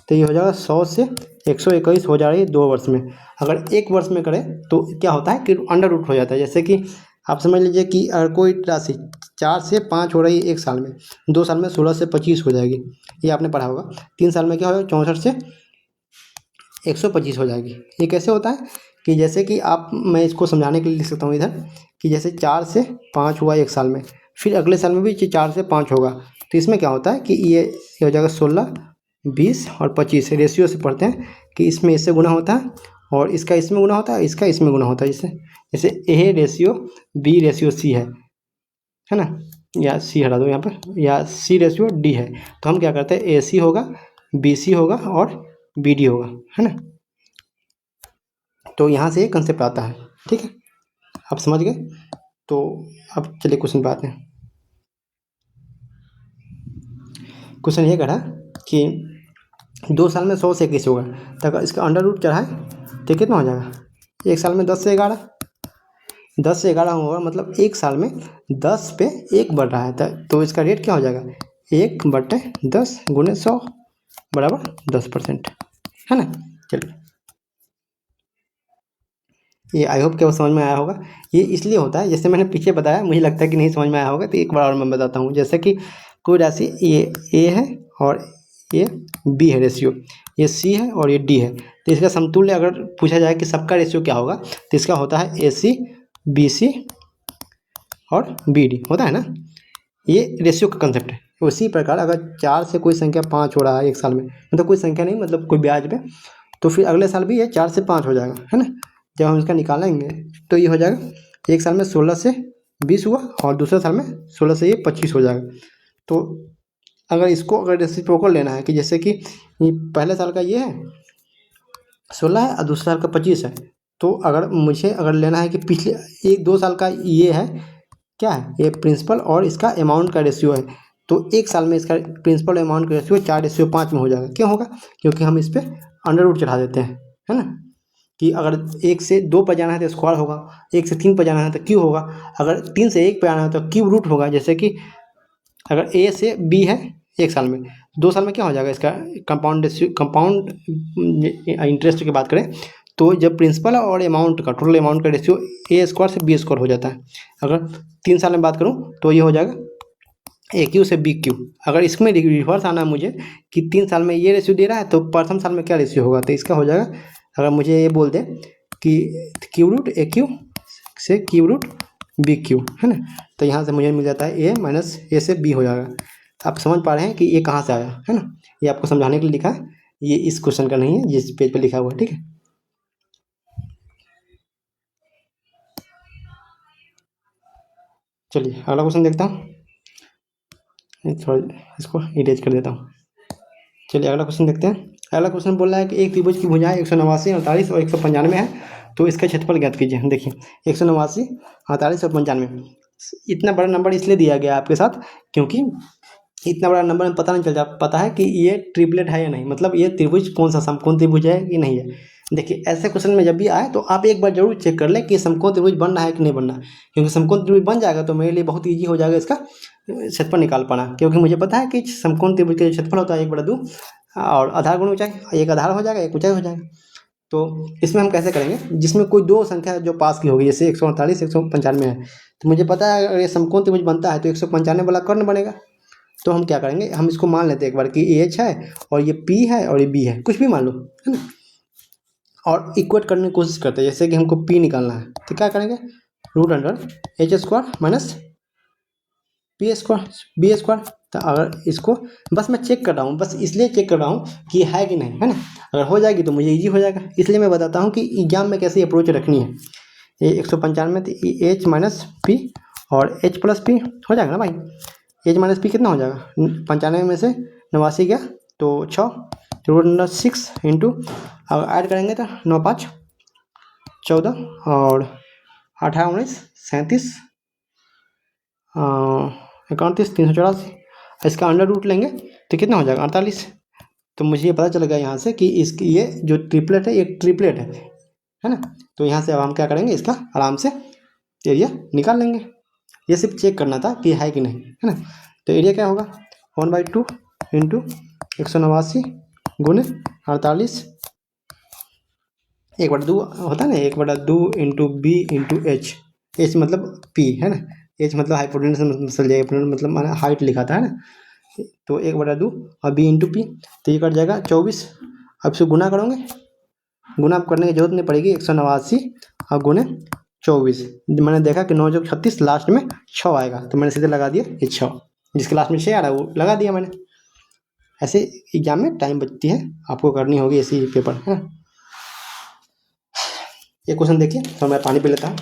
तो ये हो जाएगा 100 से 121 हो जा रही है 2 वर्ष में। अगर 1 वर्ष में करें तो क्या होता है कि अंडर रूट हो जाता है। जैसे कि आप समझ लीजिए कि अगर कोई राशि 4 से 5 हो रही है 1 साल में, 2 साल में 16 से 25 हो जाएगी, ये आपने पढ़ा होगा। 3 साल में क्या होगा, 64 से 125 हो जाएगी। ये कैसे होता है कि जैसे कि मैं इसको समझाने के लिए लिख सकता हूँ इधर, कि जैसे 4 से 5 हुआ 1 साल में, फिर अगले साल में भी 4 से 5 होगा, तो इसमें क्या होता है कि ये हो जाएगा 16 20 और 25 रेशियो से पढ़ते हैं कि इसमें इससे गुना होता है और इसका इसमें गुना होता है, इसका इसमें गुना होता है। जैसे A ratio B ratio C है ना। या सी हटा दो यहाँ पर, या सी रेशियो डी है, तो हम क्या करते हैं, ए सी होगा, बी सी होगा और बी डी होगा, है ना। तो यहाँ से ये कंसेप्ट आता है, ठीक है, आप समझ गए। तो अब चलिए क्वेश्चन पे आते हैं। क्वेश्चन ये कह रहा कि 2 साल में 100 से 21 होगा, तो अगर इसका अंडर रूट चढ़ाए तो कितना हो जाएगा, 1 साल में 10 से 11, 10 से 11 होगा, मतलब 1 साल में 10 पे 1 बढ़ रहा है, तो इसका रेट क्या हो जाएगा, 1/10 गुणे 100 बराबर 10%, है ना। चलिए, ये आई होप कि वो समझ में आया होगा। ये इसलिए होता है, जैसे मैंने पीछे बताया, मुझे लगता है कि नहीं समझ में आया होगा, तो एक बार और मैं बताता हूँ। जैसे कि कोई राशि ये ए है और ये बी है रेशियो, ये सी है और ये डी है, तो इसका समतुल्य अगर पूछा जाए कि सबका रेशियो क्या होगा, तो इसका होता है ए सी बी सी और बी डी, होता है ना। ये रेशियो का कंसेप्ट है। उसी प्रकार अगर 4 से कोई संख्या 5 हो रहा है 1 साल में, मतलब कोई संख्या नहीं, मतलब कोई ब्याज पे, तो फिर अगले साल भी ये 4 से 5 हो जाएगा, है ना। जब हम इसका निकालेंगे तो ये हो जाएगा 1 साल में 16 से 20 हुआ और दूसरे साल में 16 से ये 25 हो जाएगा। तो अगर इसको अगर रेसिप्रोकल लेना है कि जैसे कि ये पहले साल का ये है 16 है और दूसरे साल का 25 है, तो अगर मुझे अगर लेना है कि पिछले 1-2 साल का ये है, क्या है, ये प्रिंसिपल और इसका अमाउंट का रेशियो है, तो 1 साल में इसका प्रिंसिपल अमाउंट का रेशियो 4:5 में हो जाएगा। क्यों होगा, क्योंकि हम इस पर अंडर रूट चढ़ा देते हैं, है ना। कि अगर 1 से 2 पर जाना है तो स्क्वायर होगा, 1 से 3 पर जाना है तो क्यूब होगा, अगर 3 से 1 पर आना है तो क्यूब रूट होगा। जैसे कि अगर ए से बी है 1 साल में, 2 साल में क्या हो जाएगा, इसका कंपाउंड इंटरेस्ट की बात करें तो जब प्रिंसिपल और अमाउंट का टोटल अमाउंट का रेशियो ए स्क्वायर से बी स्क्वायर हो जाता है। अगर 3 साल में बात करूं तो ये हो जाएगा ए क्यू से बी क्यू। अगर इसमें रिवर्स आना है मुझे कि 3 साल में ये रेशियो दे रहा है तो प्रथम साल में क्या रेशियो होगा, तो इसका हो जाएगा, अगर मुझे ये बोल दे कि क्यू रूट ए क्यू से क्यू रूट बी क्यू, है ना, तो यहाँ से मुझे मिल जाता है ए माइनस ए से बी हो जाएगा। आप समझ पा रहे हैं कि ये कहाँ से आया, है ना। ये आपको समझाने के लिए लिखा है, ये इस क्वेश्चन का नहीं है जिस पेज पे लिखा हुआ है, ठीक है। चलिए अगला क्वेश्चन देखता हूँ, थोड़ा इसको इरेज कर देता हूँ। चलिए अगला क्वेश्चन देखते हैं। अगला क्वेश्चन बोल रहा है कि एक त्रिभुज की भुजाएं 189, 48 और 195 है, तो इसका क्षेत्रफल ज्ञात कीजिए। देखिए 189, 48 और 95, इतना बड़ा नंबर इसलिए दिया गया आपके साथ क्योंकि इतना बड़ा नंबर में पता नहीं चल पता है कि ये ट्रिपलेट है या नहीं, मतलब ये त्रिभुज कौन सा समकोण त्रिभुज है कि नहीं है। देखिए ऐसे क्वेश्चन में जब भी आए तो आप एक बार जरूर चेक कर लें कि समकोण त्रिभुज बन रहा है कि नहीं बन रहा है, क्योंकि समकोण त्रिभुज बन जाएगा तो मेरे लिए बहुत ईजी हो जाएगा इसका क्षेत्रफल निकाल पाना, क्योंकि मुझे पता है कि समकोण त्रिभुज का जो क्षेत्रफल होता है 1/2 और आधार गुण ऊंचाई, एक आधार हो जाएगा एक ऊंचाई हो जाएगा। तो इसमें हम कैसे करेंगे, जिसमें कोई दो संख्या जो पास की होगी, जैसे 148 195 है, तो मुझे पता है अगर ये समकोण त्रिभुज बनता है तो 195 वाला कर्ण बनेगा। तो हम क्या करेंगे, हम इसको मान लेते हैं एक बार कि एच है और ये पी है और ये बी है, कुछ भी मान लो, है ना, और इक्वेट करने की कोशिश करते हैं। जैसे कि हमको पी निकालना है तो क्या करेंगे, root under H square minus P square B square. तो अगर इसको बस मैं चेक कर रहा हूँ, बस इसलिए चेक कर रहा हूँ कि है कि नहीं, है ना। अगर हो जाएगी तो मुझे इजी हो जाएगा, इसलिए मैं बताता हूँ कि एग्जाम में कैसे अप्रोच रखनी है। ये 195 तो एच माइनस पी और एच प्लस पी हो जाएगा ना भाई। एच माइनस पी कितना हो जाएगा, 95 में से 89 गया तो 6, रूट अंडर 6 इंटू, अगर ऐड करेंगे तो 9 5 14 और 18 19 37 31 384, इसका अंडर रूट लेंगे तो कितना हो जाएगा 48। तो मुझे ये पता चल गया यहाँ से कि इसकी ये जो ट्रिपलेट है ये ट्रिपलेट है ना। तो यहाँ से अब हम क्या करेंगे, इसका आराम से एरिया निकाल लेंगे। ये सिर्फ चेक करना था कि है कि नहीं, है ना। तो एरिया क्या होगा 1/2 इंटू 189 गुने 48, 1/2 होता है ना, 1/2 into B into H, H मतलब पी है ना, एच मतलब हाइपोटेन्यूस मतलब मैंने हाइट लिखा था, है ना। तो 1/2 और बी इंटू पी, तो ये कट जाएगा 24। अब इसको गुना करोगे, गुना करने की जरूरत नहीं पड़ेगी, 189 और गुने 24, मैंने देखा कि 9 × 36 लास्ट में 6 आएगा, तो मैंने सीधे लगा दिया ये 6, जिसके लास्ट में 6 आ रहा है वो लगा दिया मैंने। ऐसे एग्जाम में टाइम बचती है, आपको करनी होगी ऐसी पेपर, है ना। ये क्वेश्चन देखिए, तो मैं पानी पी लेता हूँ।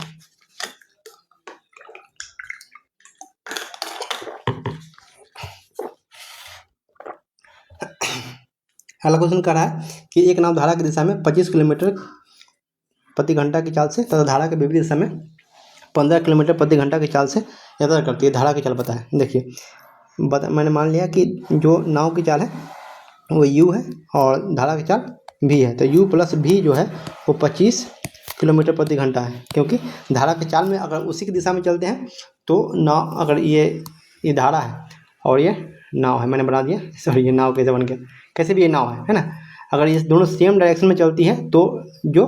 अगला क्वेश्चन कह रहा है कि एक नाव धारा की दिशा में 25 किलोमीटर प्रति घंटा की चाल से तथा धारा के विपरीत दिशा में 15 किलोमीटर प्रति घंटा की चाल से यात्रा करती है। धारा की चाल पता है। देखिए मैंने मान लिया कि जो नाव की चाल है वो u है और धारा की चाल v है, तो u प्लस v जो है वो 25 किलोमीटर प्रति घंटा है, क्योंकि धारा की चाल में अगर उसी की दिशा में चलते हैं तो नाव, अगर ये धारा है और ये नाव है, मैंने बना दिया, सॉरी ये नाव कैसे बन गया, कैसे भी ये नाव है ना। अगर ये दोनों सेम डायरेक्शन में चलती है तो जो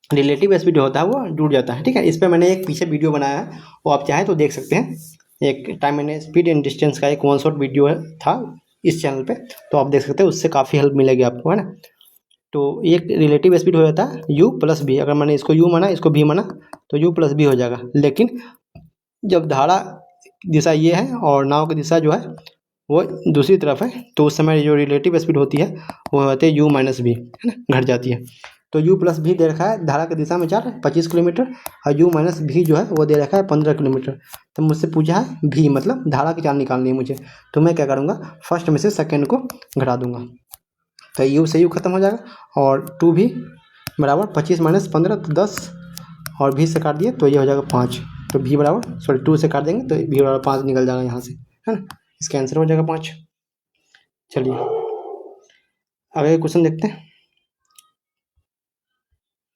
रिलेटिव स्पीड होता है वो जुड़ जाता है। ठीक है, इस पर मैंने एक पीछे वीडियो बनाया है, वो आप चाहें तो देख सकते हैं। एक टाइम मैंने स्पीड एंड डिस्टेंस का एक वन शॉट वीडियो था इस चैनल पे, तो आप देख सकते हैं, उससे काफ़ी हेल्प मिलेगी आपको, है ना। तो एक रिलेटिव स्पीड हो जाता है u प्लस v। अगर मैंने इसको u माना, इसको v माना, तो u प्लस v हो जाएगा। लेकिन जब धारा दिशा ये है और नाव की दिशा जो है वो दूसरी तरफ है, तो उस समय जो रिलेटिव स्पीड होती है वो होती है u माइनस v, है ना, घट जाती है। तो u प्लस v दे रखा है धारा की दिशा में 25 किलोमीटर और u माइनस v जो है वो दे रखा है 15 किलोमीटर। तो मुझसे पूछा है v मतलब धारा की चाल निकालनी है मुझे, तो मैं क्या करूँगा, फर्स्ट में से सेकेंड को घटा दूंगा, तो u से u खत्म हो जाएगा और 2v बराबर 25 माइनस 15 तो 10 और v से काट दिए तो ये हो जाएगा 5, तो v बराबर, सॉरी 2 से काट देंगे तो v बराबर 5 निकल जाएगा यहाँ से, है ना। इसका आंसर हो जाएगा 5। चलिए आगे क्वेश्चन देखते हैं।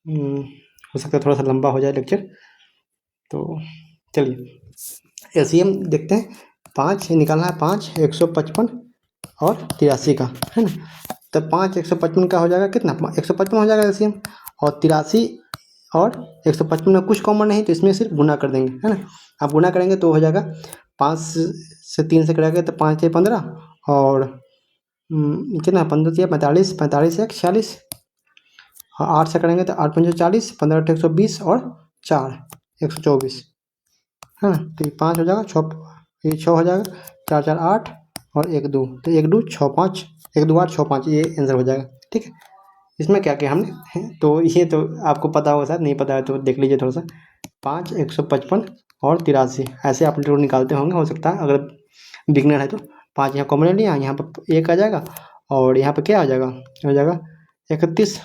हो सकता है थोड़ा सा लंबा हो जाए लेक्चर, तो चलिए एलसीएम देखते हैं। 5 निकालना है, 5 155 और 83 का, है ना। तो 5 155 का हो जाएगा कितना, 155 हो जाएगा एलसीएम, और 83 और 155 में कुछ कॉमन नहीं, तो इसमें सिर्फ गुना कर देंगे, है ना। आप गुना करेंगे तो हो जाएगा 5 से 3 से करेंगे तो 5 से 15 और कितना 15 से 45, 45 से 46 और 8 से करेंगे तो 8 5 40, 15 8 120 और 4 124, है ना। तो ये 5 हो जाएगा, 6 ये 6 हो जाएगा, 4 4 8 और 1 2, तो 1 2 6 5, 1 2 8 6 5, ये आंसर हो जाएगा। ठीक है, इसमें क्या किया हमने, तो ये तो आपको पता होगा, शायद नहीं पता है तो देख लीजिए थोड़ा सा। 5 155 और 83 ऐसे आप लोग निकालते होंगे, हो सकता है अगर बिगनर है तो। 5 यहाँ कॉमन लिया, यहाँ पर 1 आ जाएगा और यहाँ पर क्या आ जाएगा, हो जाएगा 31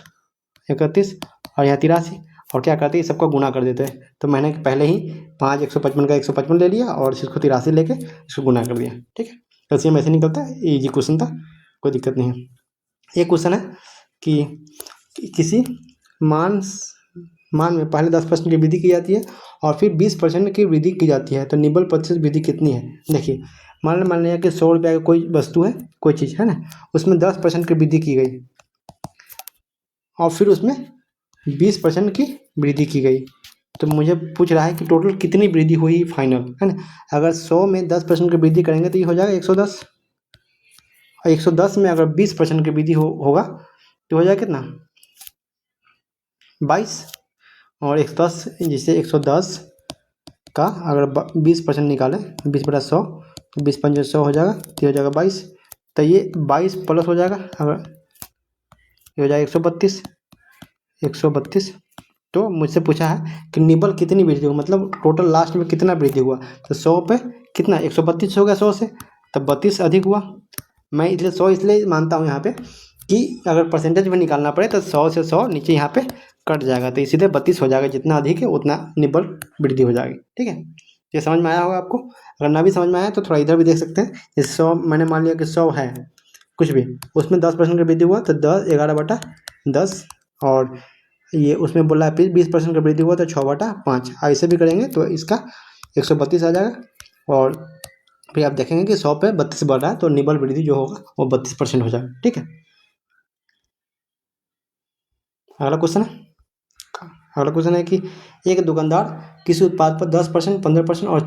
और यहाँ 83, और क्या करते हैं सबको गुना कर देते हैं। तो मैंने पहले ही 5 155 का 155 ले लिया और इसको 83 लेके इसको गुना कर दिया। ठीक है, तो सेम ऐसे निकलता है, इजी क्वेश्चन था, कोई दिक्कत नहीं है। एक क्वेश्चन है कि किसी मान में पहले 10% की वृद्धि की जाती है और फिर 20% की वृद्धि की जाती है, तो निबल प्रतिशत वृद्धि कितनी है। देखिए मान लिया कि 100 रुपये का कोई वस्तु है, कोई चीज़ है ना, उसमें 10% की वृद्धि की गई और फिर उसमें 20% की वृद्धि की गई, तो मुझे पूछ रहा है कि टोटल कितनी वृद्धि हुई फाइनल, है ना। अगर 100 में 10% की वृद्धि करेंगे तो ये हो जाएगा 110, और 110 में अगर 20% की वृद्धि होगा तो हो जाएगा कितना 22, और 110 जिससे 110 का अगर 20% निकालें 20/100 तो 20 5 100 हो जाएगा, तो हो जाएगा 22, तो ये 22 प्लस हो जाएगा, अगर ये हो जाएगा 132। तो मुझसे पूछा है कि निबल कितनी वृद्धि हुई, मतलब टोटल लास्ट में कितना वृद्धि हुआ, तो 100 पे कितना 132 हो गया 100 से, तब 32 अधिक हुआ। मैं इसलिए 100 इसलिए मानता हूँ यहाँ पे कि अगर परसेंटेज में निकालना पड़े तो 100 से 100 नीचे यहाँ पे कट जाएगा, तो इसीलिए 32 हो जाएगा, जितना अधिक है उतना निबल वृद्धि हो जाएगी। ठीक है, ये समझ में आया होगा आपको। अगर ना भी समझ में आया तो थोड़ा इधर भी देख सकते हैं। जैसे 100 मैंने मान लिया कि 100 है कुछ भी, उसमें 10% की वृद्धि हुआ तो 10 11/10, और ये उसमें बोला है 20% का वृद्धि हुआ तो 6/5, ऐसे भी करेंगे तो इसका 132 आ जाएगा, और फिर आप देखेंगे कि 100 पे 32 बढ़ रहा है तो निबल वृद्धि जो होगा वो 32% हो जाएगा। ठीक है, अगला क्वेश्चन है कि एक दुकानदार किसी उत्पाद पर 10%, 15% और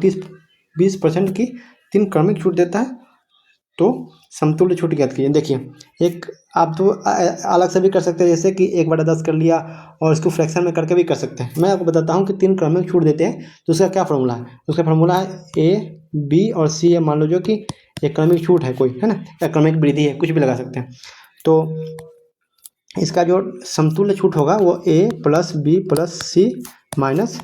20% की 3 क्रमिक छूट देता है, तो समतुल्य छूट ज्ञात कीजिए। देखिए एक आप तो अलग से भी कर सकते हैं, जैसे कि 1/10 कर लिया और इसको फ्रैक्शन में करके भी कर सकते हैं। मैं आपको बताता हूँ कि 3 क्रमिक छूट देते हैं तो उसका क्या फॉर्मूला है। उसका फॉर्मूला है A, B और C है। मान लो जो कि एक क्रमिक छूट है कोई, है ना, या क्रमिक वृद्धि है, कुछ भी लगा सकते हैं। तो इसका जो समतुल्य छूट होगा वो A plus B plus C minus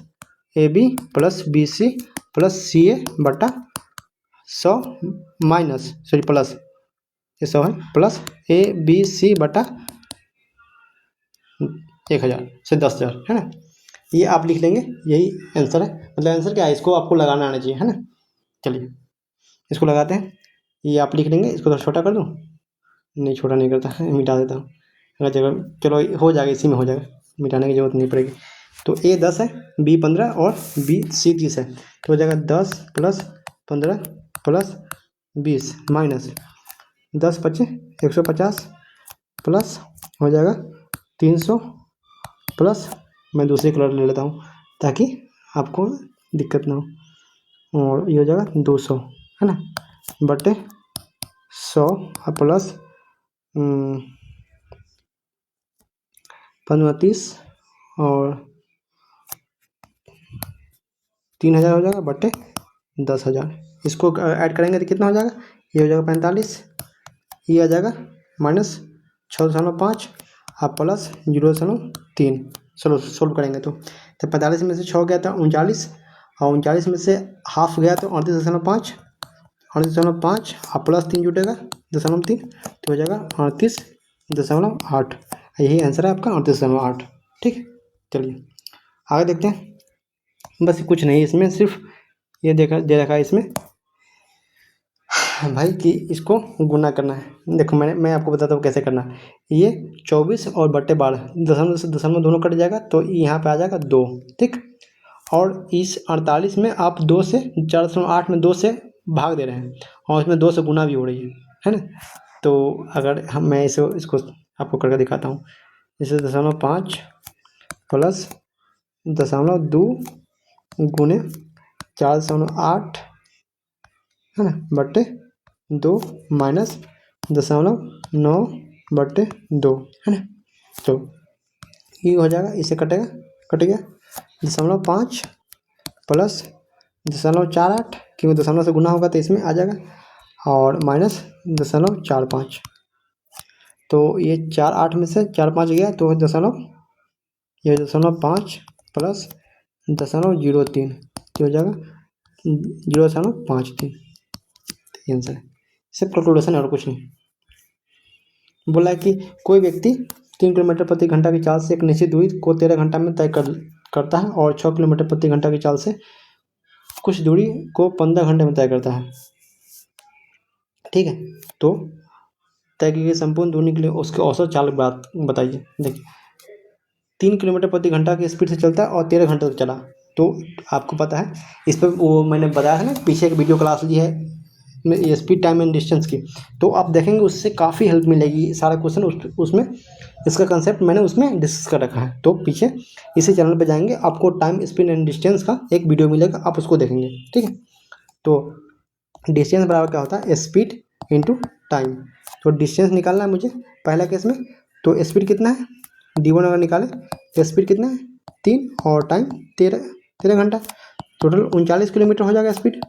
AB plus BC plus CA/100 minus plus ये 100 है प्लस ABC बटा 1000 से 10,000 है ना। ये आप लिख लेंगे, यही आंसर है। मतलब आंसर क्या है, इसको आपको लगाना आना चाहिए, है ना। चलिए इसको लगाते हैं। ये आप लिख लेंगे, इसको थोड़ा छोटा कर दूँ, नहीं छोटा नहीं करता है, मिटा देता हूँ अगर जगह। चलो हो जाएगा, इसी में हो जाएगा, मिटाने की जरूरत नहीं पड़ेगी। तो A 10 है, B 15 और C 30 है। तो हो जाएगा 10 प्लस 15 प्लस 20 माइनस 10 25 150 प्लस हो जाएगा 300 प्लस, मैं दूसरी कलर ले लेता हूँ ताकि आपको दिक्कत ना हो, और ये हो जाएगा 200 है ना, बटे 100 प्लस 35 और 3000 हो जाएगा बटे 10,000। इसको ऐड करेंगे तो कितना हो जाएगा, ये हो जाएगा 45, ये आ जाएगा माइनस 6.5 और प्लस 0.3। चलो सोल्व करेंगे तो 45 में से 6 गया था 39, और 39 में से हाफ गया तो 38.5, 38.5 और प्लस 3 जुटेगा 0.3, तो हो जाएगा 38.8। यही आंसर है आपका 38.8। ठीक, चलिए आगे देखते हैं। बस कुछ नहीं, इसमें सिर्फ ये दे रखा है इसमें भाई कि इसको गुना करना है। देखो मैं आपको बताता हूँ कैसे करना है। ये 24 और बटे 12 दशमलव से दशमलव दोनों कट जाएगा, तो यहाँ पे आ जाएगा 2। ठीक, और इस 48 में आप 2 से 4.8 में 2 से भाग दे रहे हैं, और इसमें 2 से गुना भी हो रही है ना। तो अगर मैं इसको आपको करके दिखाता हूँ। जैसे 0.5 प्लस 0.2 गुने 4.8 है ना बटे 2 माइनस 0.9 बटे 2 है ना। तो ये हो जाएगा, इसे कट गया 0.5 प्लस 0.48, क्योंकि दशमलव से गुना होगा तो इसमें आ जाएगा, और माइनस 0.45। तो ये 4 8 में से 4 5 गया तो ये 0.5 प्लस 0.03, तो हो जाएगा 0.53। आंसर है, सिर्फ कैलकुलेशन है और कुछ नहीं। बोला है कि कोई व्यक्ति 3 किलोमीटर प्रति घंटा की चाल से एक निश्चित दूरी को 13 घंटा में तय करता है, और 6 किलोमीटर प्रति घंटा की चाल से कुछ दूरी को 15 घंटे में तय करता है। ठीक है, तो तय की गई संपूर्ण दूरी के लिए उसके औसत चाल बताइए। देखिए 3 किलोमीटर प्रति घंटा की स्पीड से चलता है और 13 घंटे तक चला, तो आपको पता है इस पर वो मैंने बताया है ना, पीछे एक वीडियो क्लास ली है स्पीड टाइम एंड डिस्टेंस की, तो आप देखेंगे उससे काफ़ी हेल्प मिलेगी। सारा क्वेश्चन उसमें इसका कंसेप्ट मैंने उसमें डिस्कस कर रखा है। तो पीछे इसी चैनल पे जाएंगे, आपको टाइम स्पीड एंड डिस्टेंस का एक वीडियो मिलेगा, आप उसको देखेंगे। ठीक है, तो डिस्टेंस बराबर क्या होता है, स्पीड इंटू टाइम। तो डिस्टेंस निकालना है मुझे पहला केस में, तो स्पीड कितना है d1 अगर निकालें तो स्पीड कितना है 3 और टाइम 13 घंटा, टोटल 39 किलोमीटर हो जाएगा स्पीड।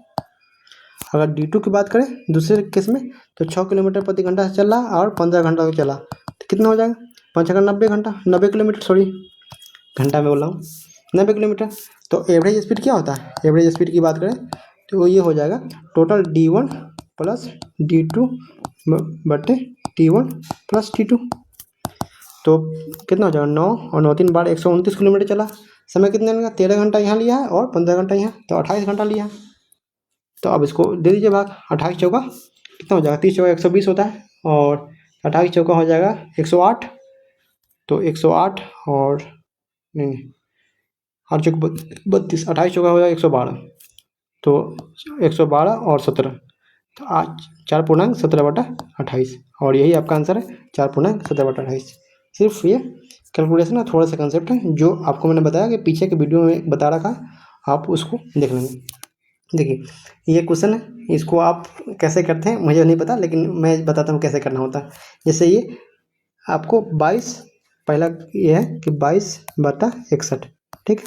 अगर d2 की बात करें दूसरे केस में, तो 6 किलोमीटर प्रति घंटा से चल रहा और 15 घंटा तक चला, तो कितना हो जाएगा 5 अगर 90 घंटा 90 किलोमीटर, सॉरी घंटा में बोल रहा हूँ, 90 किलोमीटर। तो एवरेज स्पीड क्या होता है, एवरेज स्पीड की बात करें तो ये हो जाएगा टोटल d1 प्लस d2 बटे t1 प्लस t2। तो कितना हो जाएगा 9 और 9 3 बार 129 किलोमीटर चला। समय कितना लगा, 13 घंटा यहाँ लिया है और 15 घंटा यहाँ, तो 28 घंटा लिया है। तो अब इसको दे दीजिए भाग, 28 चौका कितना हो जाएगा, 30 चौका 120 होता है, और 28 चौका हो जाएगा 108, तो 108 और नहीं 8 चौक 32, 28 चौका हो जाएगा 112, तो 112 और 17, तो आज 4.17/28, और यही आपका आंसर है 4.17/28। सिर्फ ये कैलकुलेशन है, थोड़ा सा कंसेप्ट है जो आपको मैंने बताया कि पीछे के वीडियो में बता रखा, आप उसको देख लेंगे। देखिए ये क्वेश्चन है, इसको आप कैसे करते हैं मुझे नहीं पता, लेकिन मैं बताता हूँ कैसे करना होता है। जैसे ये आपको 22, पहला ये है कि 22/61, ठीक,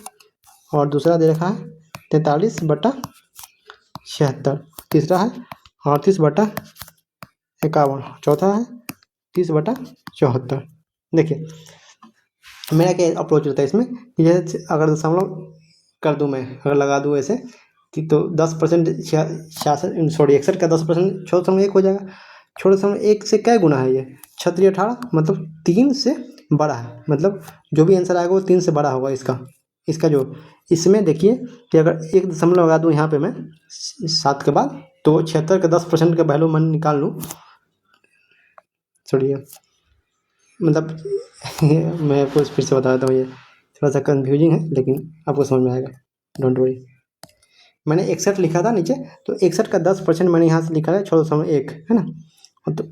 और दूसरा दे रखा है 43/76, तीसरा है 38/51, चौथा है 30/74। देखिए मेरा क्या अप्रोच रहता है इसमें, जैसे अगर दशमलव कर दूँ मैं, अगर लगा दूँ ऐसे तो 10% 66 सॉरी 61 का 10% 6 1 हो जाएगा, 16.1 से क्या गुना है ये, 3618 मतलब 3 से बड़ा है, मतलब जो भी आंसर आएगा वो 3 से बड़ा होगा इसका जो इसमें देखिए कि अगर 1 दशमलव लगा दूँ यहाँ पे मैं 7 के बाद, तो 76 का 10% का वैल्यू मैं निकाल लूँ, छोड़िए मतलब मैं आपको फिर से बता देता हूँ, ये थोड़ा सा कंफ्यूजिंग है लेकिन आपको समझ में आएगा, डोंट वरी। मैंने 61 लिखा था नीचे, तो 61 का 10% मैंने यहाँ से लिखा है 16.1 है ना, तो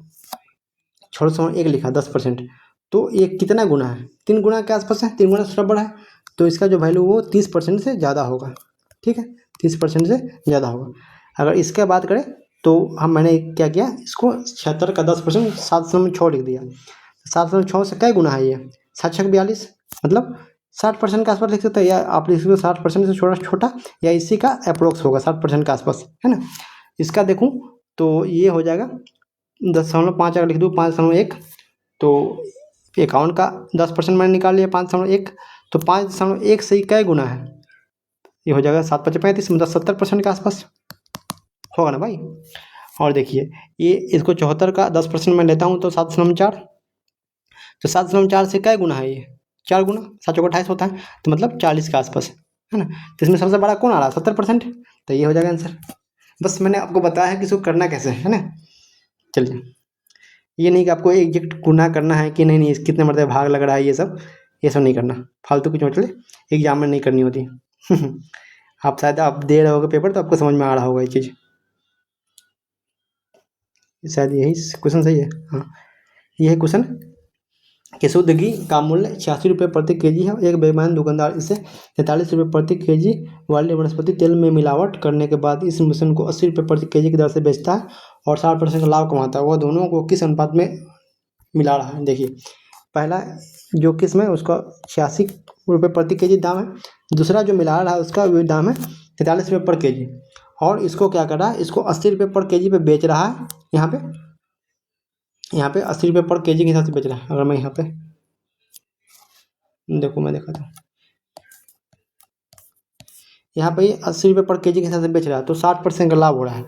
16.1 लिखा 10%, तो ये कितना गुना है, 3 गुना के आसपास है, 3 गुना से थोड़ा बड़ा है, तो इसका जो वैल्यू वो 30% से ज़्यादा होगा, ठीक है, 30% से ज़्यादा होगा। अगर इसके बात करें तो मैंने क्या किया, इसको 76 का 10% 7.6 लिख दिया, 7.6 से क्या गुना है ये, 7×42 मतलब 60% के आसपास लिख सकते हैं, या आप लिख सकते हो 60% से छोटा या इसी का अप्रोक्स होगा 60% के आसपास, है ना। इसका देखूँ तो ये हो जाएगा 10.5, अगर लिख दूँ 5.1, तो 51 का 10% मैंने निकाल लिया 5.1, तो 5.1 से क्या गुना है, ये हो जाएगा 7×5 = 35, मतलब 70% के आसपास होगा ना भाई। और देखिए ये इसको 74 का 10% मैं लेता हूँ तो 7.4, तो 7.4 से क्या गुना है ये, 4 गुना, 7×28 होता है, तो मतलब 40 के आसपास, है ना। तो इसमें सबसे बड़ा कौन आ रहा है, 70%, तो ये हो जाएगा आंसर। बस मैंने आपको बताया है कि इसको करना कैसे है ना। चलिए, ये नहीं कि आपको एग्जैक्ट गुना करना है कि नहीं कितने मरतबे भाग लग रहा है, ये सब नहीं करना, फालतू की चोचले एग्जाम में नहीं करनी होती। आप शायद आप दे रहे होगे पेपर तो आपको समझ में आ रहा होगा ये चीज़, शायद यही क्वेश्चन सही है। हाँ, ये है क्वेश्चन कि शुद्ध घी का मूल्य 86 रुपये प्रति केजी है। एक बेईमान दुकानदार इसे 43 रुपये प्रति केजी वाले वनस्पति तेल में मिलावट करने के बाद इस मिश्रण को 80 रुपये प्रति केजी की दर से बेचता है और 60% का लाभ कमाता है। वह दोनों को किस अनुपात में मिला रहा है। देखिए, पहला जो किस्म है उसका 86 रुपये प्रति केजी दाम है, दूसरा जो मिला रहा है उसका दाम है 43 रुपये पर केजी, और इसको क्या कर रहा है, इसको 80 रुपये पर केजी पे बेच रहा है। यहाँ पे 80 रुपये पर केजी के हिसाब से बेच रहा है। अगर मैं यहाँ पे देखो, मैं दिखाता हूँ, यहाँ पे 80 रुपये पर केजी के हिसाब से बेच रहा है, तो 60% का लाभ हो रहा है।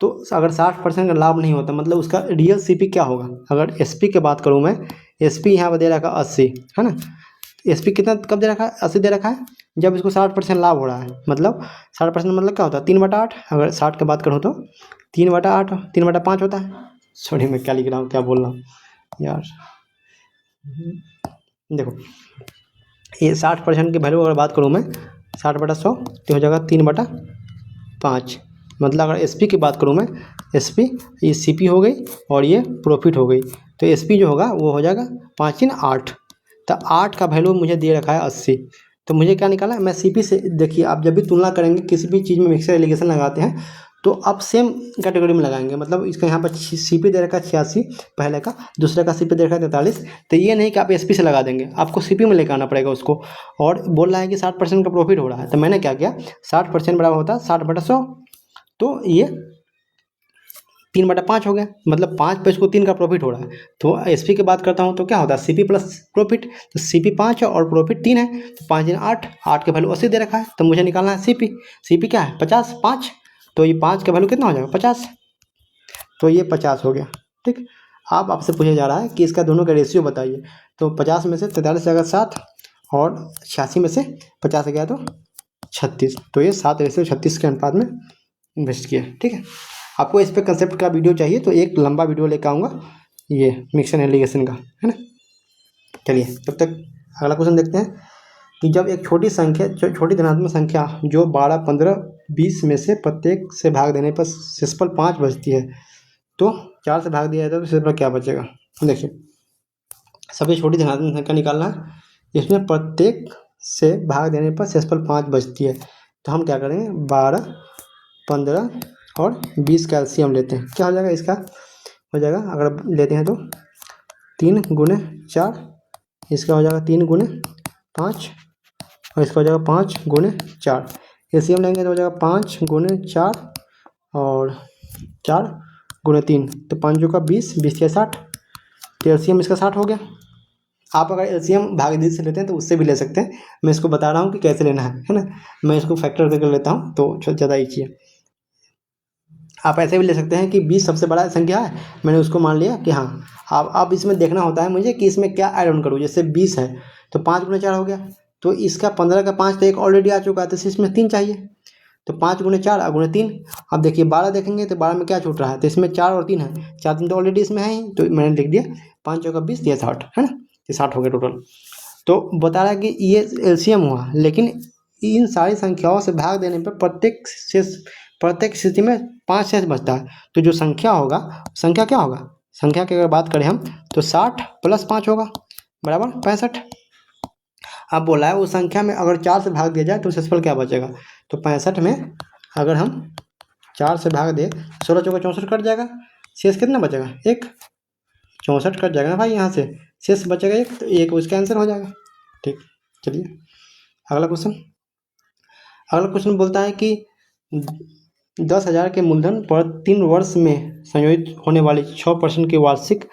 तो अगर 60% का लाभ नहीं होता मतलब उसका रियल सीपी क्या होगा। अगर एसपी की बात करूँ मैं, एसपी यहाँ पर दे रखा 80 है ना, एसपी कितना कब दे रखा है, 80 दे रखा है जब इसको 60% लाभ हो रहा है। मतलब 60% मतलब क्या होता है, 3/8। अगर 60 की बात करूँ तो 3/8, 3/5 होता है। सॉरी, मैं क्या लिख रहा हूँ, क्या बोल रहा हूँ यार। देखो, ये 60% की वैल्यू अगर बात करूँ मैं 60/100 तो हो जाएगा 3/5। मतलब अगर एसपी की बात करूँ मैं, एसपी ये सीपी हो गई और ये प्रॉफिट हो गई, तो एसपी जो होगा वो हो जाएगा 5×8। तो 8 का वैल्यू मुझे दे रखा है 80, तो मुझे क्या निकालना है, मैं सीपी से, देखिए आप जब भी तुलना करेंगे किसी भी चीज़ में मिक्सर एलिगेशन लगाते हैं तो आप सेम कैटेगरी में लगाएंगे। मतलब इसका यहाँ पर सीपी दे रखा है 86 पहले का, दूसरे का सीपी दे रखा है 43, तो ये नहीं कि आप एसपी से लगा देंगे, आपको सीपी में लेकर आना पड़ेगा उसको। और बोल रहा है कि 60% का प्रॉफिट हो रहा है, तो मैंने क्या किया, 60% बराबर होता है 60/100, तो ये 3/5 हो गया, मतलब 5 पे इसको 3 का प्रॉफिट हो रहा है। तो एसपी की बात करता हूँ तो क्या होता है, सीपी प्लस प्रॉफिट, तो सीपी 5 है और प्रॉफिट 3 है, तो 5×8, 8 का वैल्यू 80 दे रखा है, तो मुझे निकालना है सीपी क्या है 50, 5, तो ये 5 का वैल्यू कितना हो जाएगा 50, तो ये 50 हो गया। ठीक, आप आपसे पूछा जा रहा है कि इसका दोनों का रेशियो बताइए, तो 50 में से 43 जाएगा 7 और 86 में से 50 गया तो 36, तो ये 7:36 के अनुपात में इन्वेस्ट किया। ठीक है, आपको इस पे कंसेप्ट का वीडियो चाहिए तो एक लंबा वीडियो लेकर आऊँगा, ये मिक्सर एलिगेशन का, है ना। चलिए, तब तक अगला क्वेश्चन देखते हैं कि जब एक छोटी धनात्मक संख्या जो 12, 15, 20 में से प्रत्येक से भाग देने पर शेषफल 5 बचती है, तो 4 से भाग दिया जाता है तो शेषफल क्या बचेगा। देखिए, सबसे छोटी धनात्मक संख्या निकालना है, इसमें प्रत्येक से भाग देने पर शेषफल 5 बचती है, तो हम क्या करेंगे, 12, 15 और 20 का एलसीएम लेते हैं। क्या हो जाएगा, इसका हो जाएगा, अगर लेते हैं तो 3×4, इसका हो जाएगा 3×5 और इसका हो जाएगा 5×4। एलसीएम लेंगे तो हो जाएगा 5×4 और 4×3, तो 5 का 20, 20 के 60, तो एलसीएम इसका 60 हो गया। आप अगर एलसीएम भागीदारी से लेते हैं तो उससे भी ले सकते हैं, मैं इसको बता रहा हूँ कि कैसे लेना है ना। मैं इसको फैक्टर करके लेता हूँ तो ज़्यादा ईजी है। आप ऐसे भी ले सकते हैं कि 20 सबसे बड़ा संख्या है, मैंने उसको मान लिया कि हाँ। अब इसमें देखना होता है मुझे कि इसमें क्या ऐड ऑन करूँ। जैसे 20 है तो 5 गुना 4 हो गया, तो इसका 15 का 5 तो एक ऑलरेडी आ चुका है, तो इसमें 3 चाहिए, तो 5 गुने 4 गुने 3। अब देखिए 12 देखेंगे तो 12 में क्या छूट रहा है, तो इसमें 4 और 3 है, 4 3 तो ऑलरेडी इसमें है ही, तो मैंने लिख दिया 5 चौका 20, ये 60 है ना, ये 60 हो गया टोटल। तो बता रहा है कि ये एलसीएम हुआ, लेकिन इन सारी संख्याओं से भाग देने पर प्रत्येक स्थिति में 5 शेष बचता है। तो जो संख्या होगा, संख्या क्या होगा, संख्या की अगर बात करें हम तो 60 + 5 होगा बराबर 65। अब बोला है उस संख्या में अगर 4 से भाग दिया जाए तो शेषफल क्या बचेगा, तो 65 में अगर हम 4 से भाग दे, 16 चौका 64 कट जाएगा, शेष कितना बचेगा 1, 64 कट जाएगा ना भाई, यहाँ से शेष बचेगा 1, तो 1 उसका आंसर हो जाएगा। ठीक, चलिए अगला क्वेश्चन बोलता है कि 10,000 के मूलधन पर 3 वर्ष में संयोजित होने वाली 6% की वार्षिक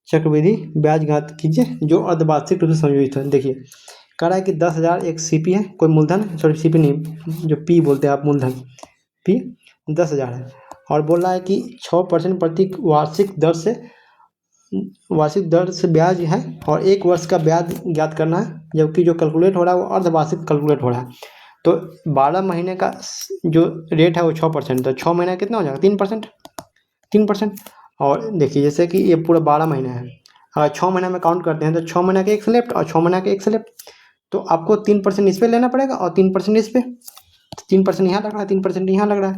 चक्रवृद्धि ब्याज ज्ञात कीजिए जो अर्धवार्षिक रूप से संयोजित है। देखिए कह रहा है कि 10,000 एक सीपी है, कोई मूलधन, सॉरी सीपी नहीं, जो पी बोलते हैं आप मूलधन, पी 10,000 है, और बोल रहा है कि 6% प्रति वार्षिक दर से ब्याज है और 1 वर्ष का ब्याज ज्ञात करना है, जबकि जो कैलकुलेट हो रहा है वो अर्धवार्षिक कैलकुलेट हो रहा है। तो 12 महीने का जो रेट है वो 6%, तो 6 महीना कितना हो जाएगा 3%। और देखिए जैसे कि ये पूरा 12 महीने है, अगर 6 महीना में काउंट करते हैं तो 6 महीना के एक से लेफ्ट और 6 महीना के एक से लेफ्ट, तो आपको 3% इस पर लेना पड़ेगा और 3% इस पर, 3% यहाँ लग रहा है, 3% यहाँ लग रहा है।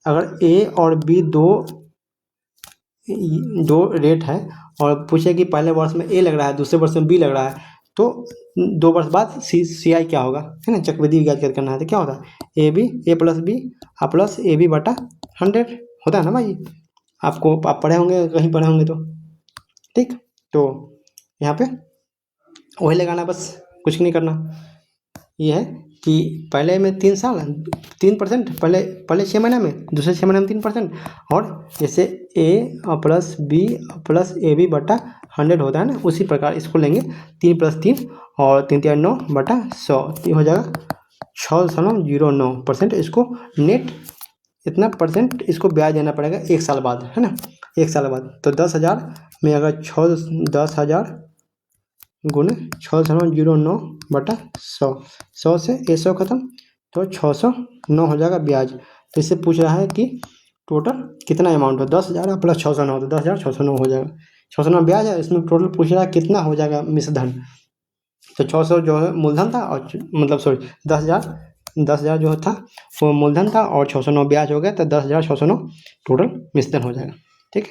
अगर ए और बी दो रेट है और पूछे कि पहले वर्ष में ए लग रहा है, दूसरे वर्ष में बी लग रहा है, तो 2 वर्ष बाद सी आई क्या होगा, है ना, चक्रवृद्धि ब्याज ज्ञात करना है, तो क्या होता है A plus B plus A B बटा 100 होता है ना भाई, आप पढ़े होंगे, कहीं पढ़े होंगे तो। ठीक, तो यहाँ पे वही लगाना, बस कुछ नहीं करना। ये है कि पहले में 3 साल 3%, पहले 6 महीना में, दूसरे 6 महीने में 3%, और जैसे A plus B plus A B बटा 100 होता है ना, उसी प्रकार इसको लेंगे 3 + 3 और 3 3 9 बटा 100, ये हो जाएगा 6.09%। इसको नेट इतना परसेंट इसको ब्याज देना पड़ेगा 1 साल बाद, है ना, 1 साल बाद। तो 10,000 में अगर 10,000 गुने 6.09 बटा 100 से 100 खत्म, तो 609 हो जाएगा ब्याज। तो इससे पूछ रहा है कि टोटल कितना अमाउंट हो, 10,000 प्लस 609, तो 10,609 हो जाएगा, 609 ब्याज है, इसमें टोटल पूछ रहा है कितना हो जाएगा मिश्रधन। तो 600 जो है मूलधन था, और मतलब सॉरी 10,000 जो था वो मूलधन था और 609 ब्याज हो गया, तो 10,609 टोटल मिश्रधन हो जाएगा। ठीक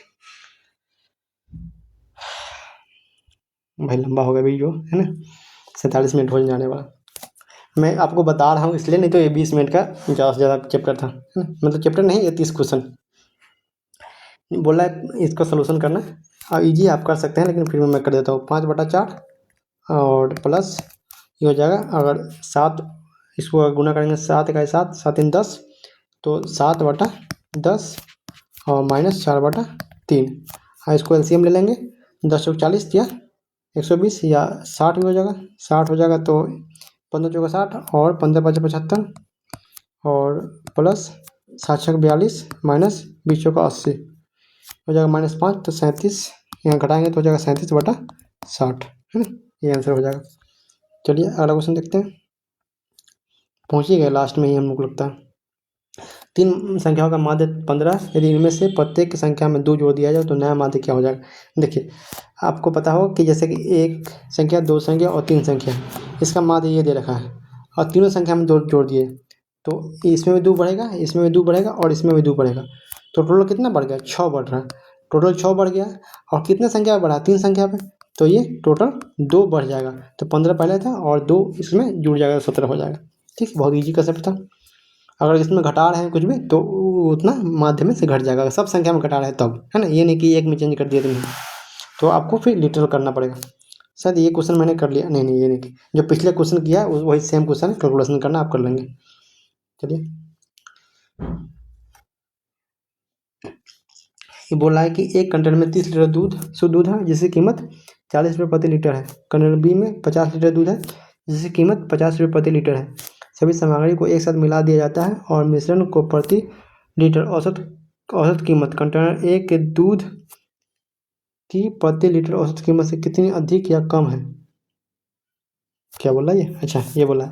भाई, लंबा हो गया वीडियो, है ना, 47 मिनट हो जाने वाला। मैं आपको बता रहा हूँ इसलिए, नहीं तो ये 20 मिनट का ज़्यादा से ज़्यादा चैप्टर था, है ना, मतलब चैप्टर नहीं, ये 30 क्वेश्चन बोला है, इसका सोल्यूशन करना अब ईजी आप कर सकते हैं, लेकिन फिर मैं कर देता हूँ। 5/4 और प्लस ये हो जाएगा, अगर 7 इसको गुना करेंगे, 7 × 7 7 × 10, तो 7/10 और माइनस 4/3। हाँ, इसको एलसीएम ले लेंगे, 10 चौक 40 या 120 या 60 भी हो जाएगा, 60 हो जाएगा, तो 15 चौका 60 और 15 × 5 = 75 और प्लस 7 × 6 = 42 माइनस 20 चौका 80 हो जाएगा -5, तो 37 यहाँ घटाएंगे तो हो जाएगा 37/60, है ना, ये आंसर हो जाएगा। चलिए अगला क्वेश्चन देखते हैं, पहुँच ही गए लास्ट में ही हम लोग लगता है। 3 संख्याओं का माध्य 15, यदि इनमें से प्रत्येक संख्या में 2 जोड़ दिया जाए तो नया माध्य क्या हो जाएगा। देखिए आपको पता हो कि जैसे कि 1 संख्या, 2 संख्या और 3 संख्या, इसका माध्य ये दे रखा है, और तीनों संख्या में 2 जोड़ दिए, तो इसमें भी 2 बढ़ेगा, इसमें भी 2 बढ़ेगा और इसमें भी 2 बढ़ेगा, तो टोटल कितना बढ़ गया, 6 बढ़ रहा है, टोटल 6 बढ़ गया। और कितने संख्या पर बढ़ा, 3 संख्या पे, तो ये टोटल 2 बढ़ जाएगा, तो 15 पहले था और 2 इसमें जुड़ जाएगा, 17 हो जाएगा। ठीक, बहुत ईजी कंसेप्ट था। अगर इसमें घटा रहे हैं कुछ भी तो उतना माध्यम से घट जाएगा, सब संख्या में घटा रहे हैं तब, है ना, ये नहीं कि एक में चेंज कर दिया तुमने, तो आपको फिर लिटरल करना पड़ेगा। शायद ये क्वेश्चन मैंने कर लिया, नहीं ये नहीं, जो पिछले क्वेश्चन किया वही सेम क्वेश्चन कैलकुलेशन करना, आप कर लेंगे। चलिए, ये बोल रहा है कि एक कंटेनर में 30 लीटर दूध, शुद्ध दूध है, जिसकी कीमत 40 रुपये प्रति लीटर है। कंटेनर बी में 50 लीटर दूध है, जिसकी कीमत 50 रुपये प्रति लीटर है। सभी सामग्री को एक साथ मिला दिया जाता है और मिश्रण को प्रति लीटर औसत औसत कीमत कंटेनर ए के दूध की प्रति लीटर औसत कीमत से कितनी अधिक या कम है? क्या बोला ये? अच्छा ये बोला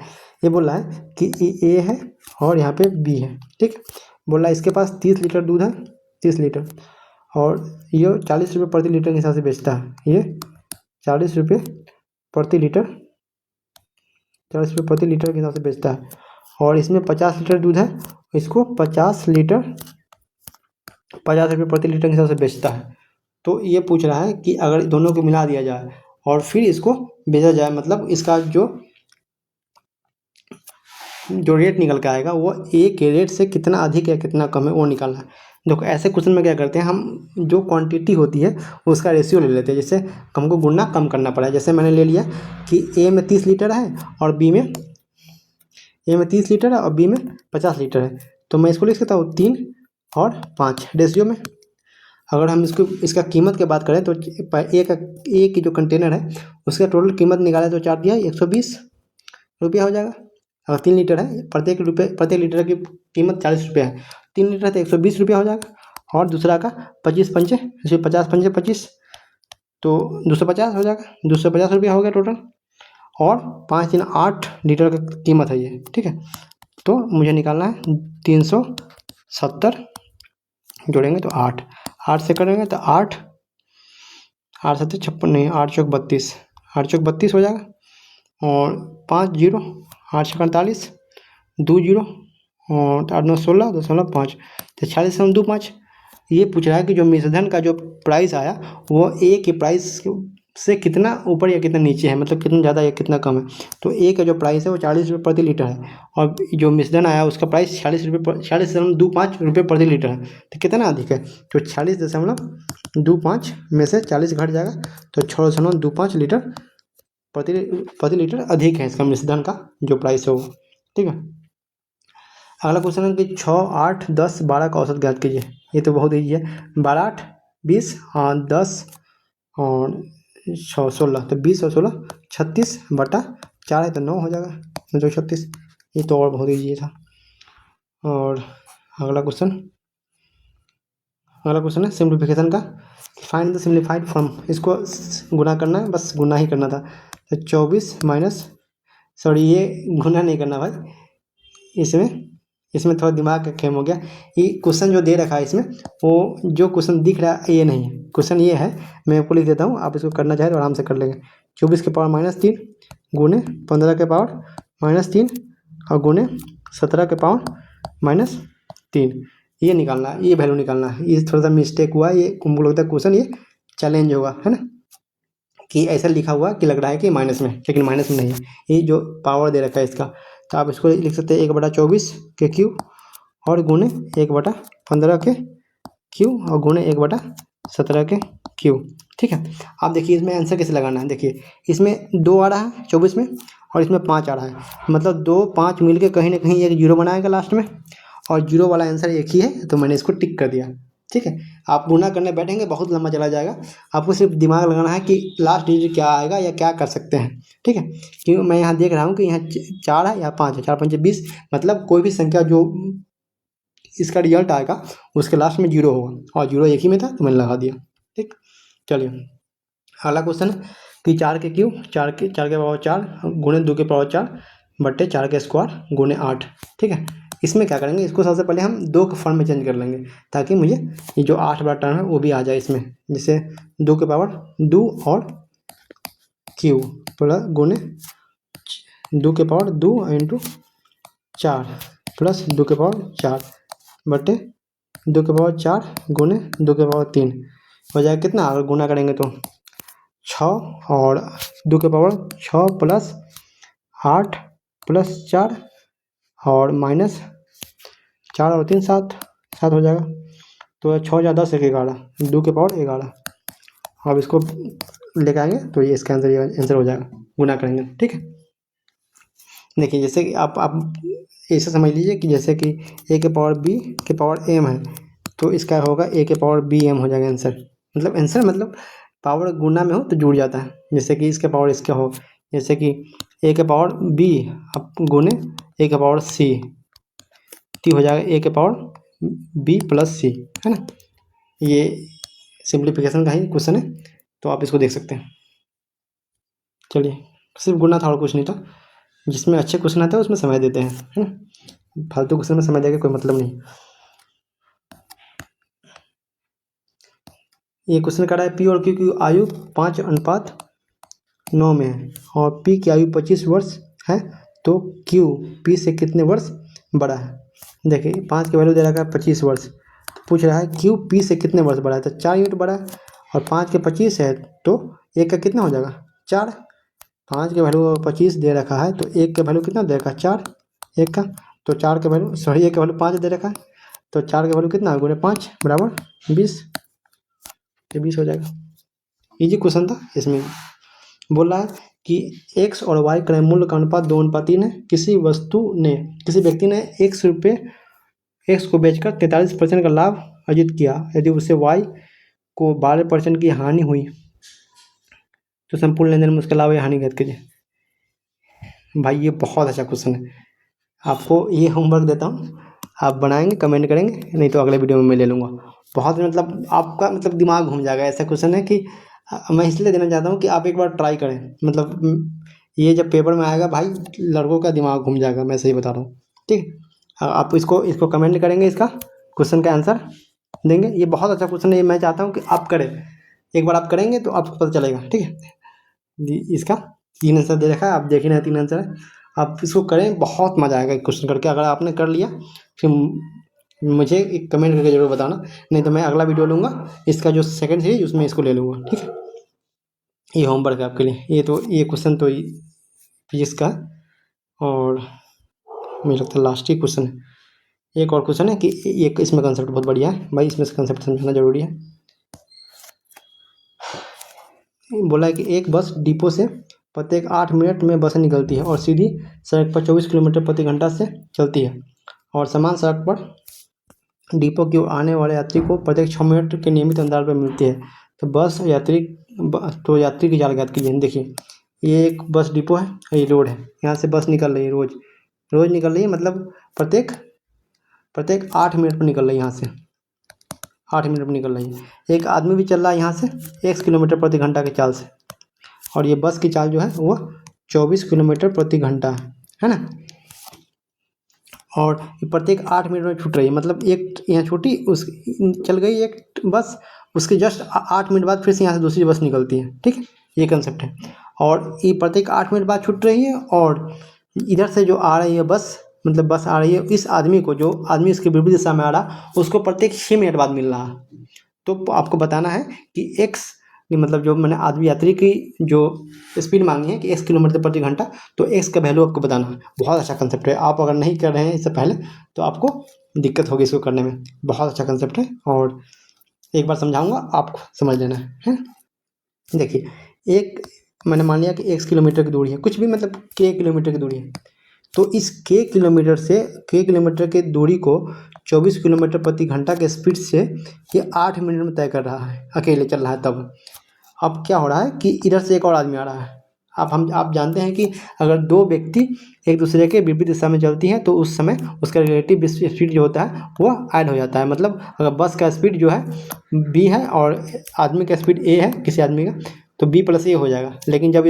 है कि ए है और यहाँ पे बी है, ठीक है। बोला इसके पास 30 लीटर दूध है, 30 लीटर, और ये 40 रुपये प्रति लीटर के हिसाब से बेचता है। ये 40 रुपये प्रति लीटर, 40 रुपये प्रति लीटर के हिसाब से बेचता है, और इसमें 50 लीटर दूध है, इसको 50 रुपये प्रति लीटर के हिसाब से बेचता है। तो ये पूछ रहा है कि अगर दोनों को मिला दिया जाए और फिर इसको बेचा जाए, मतलब इसका जो रेट निकल के आएगा वो ए के रेट से कितना अधिक या कितना कम है वो निकालना है। देखो ऐसे क्वेश्चन में क्या करते हैं, हम जो क्वांटिटी होती है उसका रेशियो ले लेते हैं। जैसे हमको गुणा कम करना पड़ा है, जैसे मैंने ले लिया कि ए में 30 लीटर है और बी में 50 लीटर है, तो मैं इसको लिख सकता हूँ 3 और 5 रेशियो में। अगर हम इसका कीमत की बात करें तो ए की जो कंटेनर है उसका टोटल कीमत निकाले तो 4 दिया 120 रुपया हो जाएगा। अगर 3 लीटर है, प्रत्येक लीटर की कीमत 40 रुपये है, 3 लीटर तो 120 रुपया हो जाएगा। और दूसरा का 25 पंचे 50 पंचे 25, तो 250 हो जाएगा, 250 रुपया हो गया टोटल। और 5 3 8 लीटर का कीमत है ये, ठीक है। तो मुझे निकालना है 370, जोड़ेंगे तो 8 से करेंगे तो 8 7 56 नहीं, 8 चौक 32, 8 चौक 32 हो जाएगा। और 5 0, 8 छः 48, 2 0, और 8 9 16, 2.5, तो 46.25। ये पूछ रहा है कि जो मिश्रधन का जो प्राइस आया वो ए के प्राइस से कितना ऊपर या कितना नीचे है, मतलब कितना ज़्यादा या कितना कम है। तो ए का जो प्राइस है वो 40 रुपये प्रति लीटर है, और जो मिश्रधन आया उसका प्राइस 40.25 रुपये प्रति लीटर है। तो कितना अधिक है? तो 40.25 में से 40 घट जाएगा, तो 6.25 लीटर प्रति लीटर अधिक है इसका मिश्रधन का जो प्राइस है वो, ठीक है। अगला क्वेश्चन है कि 6 8 10 12 का औसत ज्ञात कीजिए। ये तो बहुत ईजी है, 12 8 20, 10 और 6 16, तो 20 और 16 36/4 है, तो 9 हो जाएगा, 36। ये तो और बहुत ईजी था। और अगला क्वेश्चन है सिंप्लीफिकेशन का, फाइंड द सिंप्लीफाइड फॉर्म। इसको गुना करना है, बस गुना ही करना था। तो 24 माइनस, सॉरी ये गुना नहीं करना भाई, इसमें थोड़ा दिमाग का खेम हो गया। ये क्वेश्चन जो दे रखा है इसमें, वो जो क्वेश्चन दिख रहा है ये नहीं है, क्वेश्चन ये है, मैं आपको लिख देता हूँ, आप इसको करना चाहे तो आराम से कर लेंगे। 24 के पावर -3 गुने 15 के पावर -3 और गुने 17 के पावर -3, ये निकालना है, ये वैल्यू निकालना है। ये थोड़ा सा मिस्टेक हुआ, ये हमको लगता है क्वेश्चन ये चैलेंज होगा, है ना, कि ऐसा लिखा हुआ कि लग रहा है कि माइनस में, लेकिन माइनस में नहीं है। ये जो पावर दे रखा है इसका, तो आप इसको लिख सकते हैं 1/24 के क्यूब और गुने 1/15 के क्यूब और गुने 1/17 के क्यूब, ठीक है। आप देखिए इसमें आंसर कैसे लगाना है। देखिए इसमें 2 आ रहा है 24 में, और इसमें 5 आ रहा है, मतलब 2 5 मिल के कहीं ना कहीं एक 0 बनाएगा लास्ट में, और 0 वाला आंसर एक ही है, तो मैंने इसको टिक कर दिया, ठीक है। आप गुना करने बैठेंगे बहुत लंबा चला जाएगा, आपको सिर्फ दिमाग लगाना है कि लास्ट डिजिट क्या आएगा या क्या कर सकते हैं, ठीक है। क्योंकि मैं यहाँ देख रहा हूँ कि यहाँ 4 है या 5 है, 4 5 20, मतलब कोई भी संख्या जो इसका रिजल्ट आएगा उसके लास्ट में 0 होगा, और 0 एक ही में था तो मैंने लगा दिया, ठीक। चलिए अगला क्वेश्चन है कि 4 के क्यूब 4 के पावर 4 गुणे 2 के पावर 4 बट्टे 4 के स्क्वायर गुणे 8, ठीक है। इसमें क्या करेंगे, इसको सबसे पहले हम 2 के फॉर्म में चेंज कर लेंगे, ताकि मुझे ये जो 8 वाला टर्म है वो भी आ जाए इसमें। जैसे 2 के पावर 2 और क्यू प्लस गुने 2 के पावर 2 इंटू 4 प्लस 2 के पावर 4 बटे 2 के पावर 4 गुने 2 के पावर 3 हो जाएगा कितना, अगर गुना करेंगे तो 6, और 2 के पावर 6 प्लस 8 प्लस 4 और माइनस 4 और 3 7 हो जाएगा। तो 6 या 10 1 11 2 के पावर 11। अब इसको लेकर आएंगे तो ये इसका आंसर हो जाएगा, गुना करेंगे, ठीक है। देखिए जैसे कि आप ऐसा समझ लीजिए कि जैसे कि a के पावर b के पावर m है, तो इसका होगा a के पावर bm हो जाएगा आंसर। मतलब पावर गुना में हो तो जुड़ जाता है, जैसे कि इसके पावर इसका हो, जैसे कि a के पावर b अब गुने a के पावर c, t हो जाएगा a के पावर B+C, है ना। ये सिंप्लीफिकेशन का ही क्वेश्चन है, तो आप इसको देख सकते हैं। चलिए, सिर्फ गुना था और कुछ नहीं था। जिसमें अच्छे क्वेश्चन आते हैं उसमें समय देते हैं, है ना। फालतू क्वेश्चन में समय देके कोई मतलब नहीं। ये क्वेश्चन कर रहा है P और Q की आयु 5:9 में है और P की आयु 25 वर्ष है, तो Q P से कितने वर्ष बड़ा है। देखिए 5 की वैल्यू दे रखा है 25 वर्ष, तो पूछ रहा है Q P से कितने वर्ष बड़ा है, तो 4 यूनिट बड़ा है। और 5 के 25 है तो 1 का कितना हो जाएगा 4। 5 के वैल्यू 25 दे रखा है तो 1 का वैल्यू कितना दे रखा है 4, 1 का। तो 4 के वैल्यू 1 का वैल्यू 5 दे रखा है, तो 4 का वैल्यू कितना है गुणे 5 बराबर 20, तो 20 हो जाएगा। इजी क्वेश्चन था। इसमें बोल रहा है कि x और y क्रय मूल्य का अनुपात 2:3 है। किसी व्यक्ति ने x को बेचकर 43% का लाभ अर्जित किया। यदि उसे y को 12% की हानि हुई तो संपूर्ण लेनदेन में उसका लाभ या हानि ज्ञात कीजिए। भाई ये बहुत अच्छा क्वेश्चन है, आपको ये होमवर्क देता हूँ, आप बनाएंगे कमेंट करेंगे, नहीं तो अगले वीडियो में मैं ले लूँगा। बहुत मतलब आपका मतलब दिमाग घूम जाएगा। ऐसा क्वेश्चन है कि मैं इसलिए देना चाहता हूँ कि आप एक बार ट्राई करें। मतलब ये जब पेपर में आएगा भाई लड़कों का दिमाग घूम जाएगा, मैं सही बता रहा हूँ। ठीक, आप इसको कमेंट करेंगे, इसका क्वेश्चन का आंसर देंगे। ये बहुत अच्छा क्वेश्चन है, मैं चाहता हूँ कि आप करें। एक बार आप करेंगे तो आपको पता चलेगा। ठीक है, इसका 3 आंसर दे रखा है, आप देख ही रहे हैं 3 आंसर है। आप इसको करें, बहुत मज़ा आएगा क्वेश्चन करके। अगर आपने कर लिया फिर मुझे एक कमेंट करके जरूर बताना, नहीं तो मैं अगला वीडियो लूँगा इसका जो सेकंड सीरीज उसमें इसको ले लूँगा। ठीक है, ये होमवर्क है आपके लिए। ये क्वेश्चन तो फिजिक्स का, और मुझे लगता है लास्ट ही क्वेश्चन है। एक और क्वेश्चन है कि एक इसमें कंसेप्ट बहुत बढ़िया है भाई, इसमें कंसेप्ट समझना जरूरी है। बोला है कि एक बस डिपो से प्रत्येक 8 मिनट में बसें निकलती है और सीधी सड़क पर 24 किलोमीटर प्रति घंटा से चलती है, और समान सड़क पर डिपो की ओर आने वाले यात्री को प्रत्येक 6 मिनट के नियमित अंतराल पर मिलती है। तो यात्री की चाल ज्ञात कीजिए। देखिए ये एक बस डिपो है, ये रोड है, यहाँ से बस निकल रही है, रोज निकल रही है, मतलब प्रत्येक 8 मिनट पर निकल रही है। यहाँ से 8 मिनट में निकल रही है। एक आदमी भी चल रहा है यहाँ से 1 किलोमीटर प्रति घंटा की चाल से, और ये बस की चाल जो है वो 24 किलोमीटर प्रति घंटा है ना। और प्रत्येक 8 मिनट में छूट रही है, मतलब एक यहाँ छूटी, उस चल गई एक बस, उसके जस्ट 8 मिनट बाद फिर से यहाँ से दूसरी बस निकलती है। ठीक है, ये कंसेप्ट है। और ये प्रत्येक 8 मिनट बाद छूट रही है, और इधर से जो आ रही है बस, मतलब बस आ रही है, इस आदमी को, जो आदमी इसके विपरीत दिशा में आ रहा, उसको प्रत्येक 6 मिनट बाद मिल रहा है। तो आपको बताना है कि एक्स, मतलब जो मैंने आदमी यात्री की जो स्पीड मांगी है कि 1 किलोमीटर प्रति घंटा, तो एक्स का वैल्यू आपको बताना है। बहुत अच्छा कंसेप्ट है, आप अगर नहीं कर रहे हैं इससे पहले तो आपको दिक्कत होगी इसको करने में। बहुत अच्छा कंसेप्ट है, और एक बार समझाऊंगा, आपको समझ लेना है। देखिए एक मैंने मान लिया कि 1 किलोमीटर की दूरी है, कुछ भी मतलब k किलोमीटर की दूरी है, तो इस k किलोमीटर की दूरी को 24 किलोमीटर प्रति घंटा के स्पीड से ये 8 मिनट में तय कर रहा है, अकेले चल रहा है तब। अब क्या हो रहा है कि इधर से एक और आदमी आ रहा है। आप जानते हैं कि अगर 2 व्यक्ति एक दूसरे के विपरीत दिशा में चलती हैं तो उस समय उसका रिलेटिव स्पीड जो होता है वो ऐड हो जाता है। मतलब अगर बस का स्पीड जो है b है और आदमी का स्पीड a है, किसी आदमी का, तो b+a हो जाएगा। लेकिन जब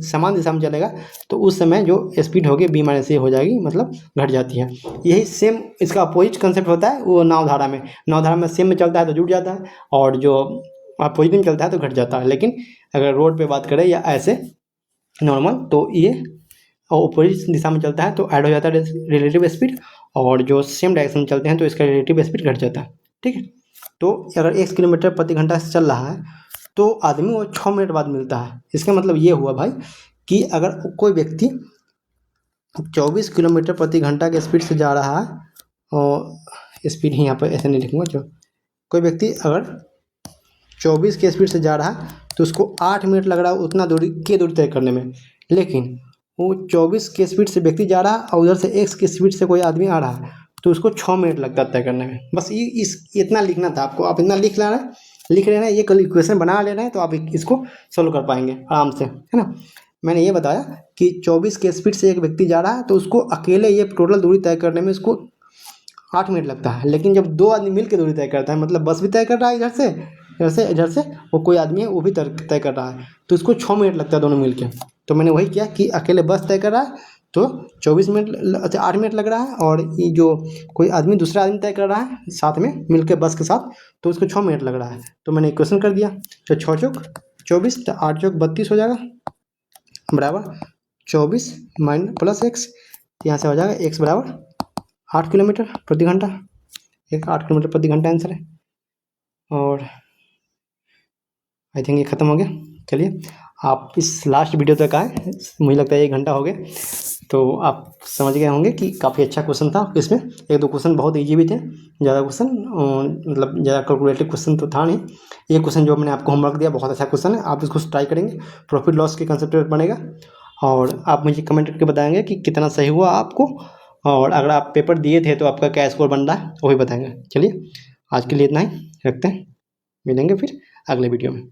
समान दिशा में चलेगा तो उस समय जो स्पीड होगी b-a हो जाएगी, मतलब घट जाती है। यही सेम इसका अपोजिट कंसेप्ट होता है वो नावधारा में सेम में चलता है तो जुड़ जाता है, और जो अपोजिट में चलता है तो घट जाता है। लेकिन अगर रोड पे बात करें या ऐसे नॉर्मल, तो ये अपोजिट दिशा में चलता है तो ऐड हो जाता है रिलेटिव स्पीड, और जो सेम डायरेक्शन में चलते हैं तो इसका रिलेटिव स्पीड घट जाता है। ठीक है, तो अगर 1 किलोमीटर प्रति घंटा से चल रहा है तो आदमी वो 6 मिनट बाद मिलता है। इसका मतलब ये हुआ भाई कि अगर कोई व्यक्ति 24 किलोमीटर प्रति घंटा के स्पीड से जा रहा है, और स्पीड ही यहाँ पर ऐसे नहीं लिखूँगा, जो कोई व्यक्ति अगर 24 के स्पीड से जा रहा है तो उसको 8 मिनट लग रहा है उतना दूरी तय करने में। लेकिन वो 24 के स्पीड से व्यक्ति जा रहा है और उधर से x की स्पीड से कोई आदमी आ रहा है तो उसको 6 मिनट लगता है तय करने में। बस ये इतना लिखना था आपको, आप इतना लिख लेना, ये कल इक्वेशन बना लेना है तो आप इसको सोल्व कर पाएंगे आराम से, है ना। मैंने ये बताया कि 24 के स्पीड से एक व्यक्ति जा रहा है तो उसको अकेले ये टोटल दूरी तय करने में उसको 8 मिनट लगता है। लेकिन जब 2 आदमी मिल के दूरी तय करता है, मतलब बस भी तय कर रहा है इधर से वो कोई आदमी है वो भी तय कर रहा है, तो इसको 6 मिनट लगता है दोनों मिल के। तो मैंने वही किया कि अकेले बस तय कर रहा है तो 24 मिनट, अच्छा 8 मिनट लग रहा है, और ये जो कोई आदमी दूसरा आदमी तय कर रहा है साथ में मिल के बस के साथ, तो उसको 6 मिनट लग रहा है। तो मैंने इक्वेशन कर दिया, तो 6 चौक 24, तो 8 चौक 32 हो जाएगा, बराबर 24 माइनस प्लस एक्स, यहाँ से हो जाएगा एक्स बराबर 8 किलोमीटर प्रति घंटा। 8 किलोमीटर प्रति घंटा आंसर है। और आई थिंक ये ख़त्म हो गया। चलिए, आप इस लास्ट वीडियो तक आए, मुझे लगता है 1 घंटा हो गया, तो आप समझ गए होंगे कि काफ़ी अच्छा क्वेश्चन था। इसमें 1-2 क्वेश्चन बहुत ईजी भी थे, ज़्यादा क्वेश्चन मतलब ज़्यादा कैलकुलेटिव क्वेश्चन तो था नहीं। ये क्वेश्चन जो मैंने आपको होमवर्क दिया बहुत अच्छा क्वेश्चन है, आप इसको ट्राई करेंगे, प्रॉफिट लॉस के कंसेप्ट पर बनेगा, और आप मुझे कमेंट करके बताएंगे कि कितना सही हुआ आपको, और अगर आप पेपर दिए थे तो आपका क्या स्कोर बन रहा है वो भी बताएंगे। चलिए, आज के लिए इतना ही रखते हैं, मिलेंगे फिर अगले वीडियो में।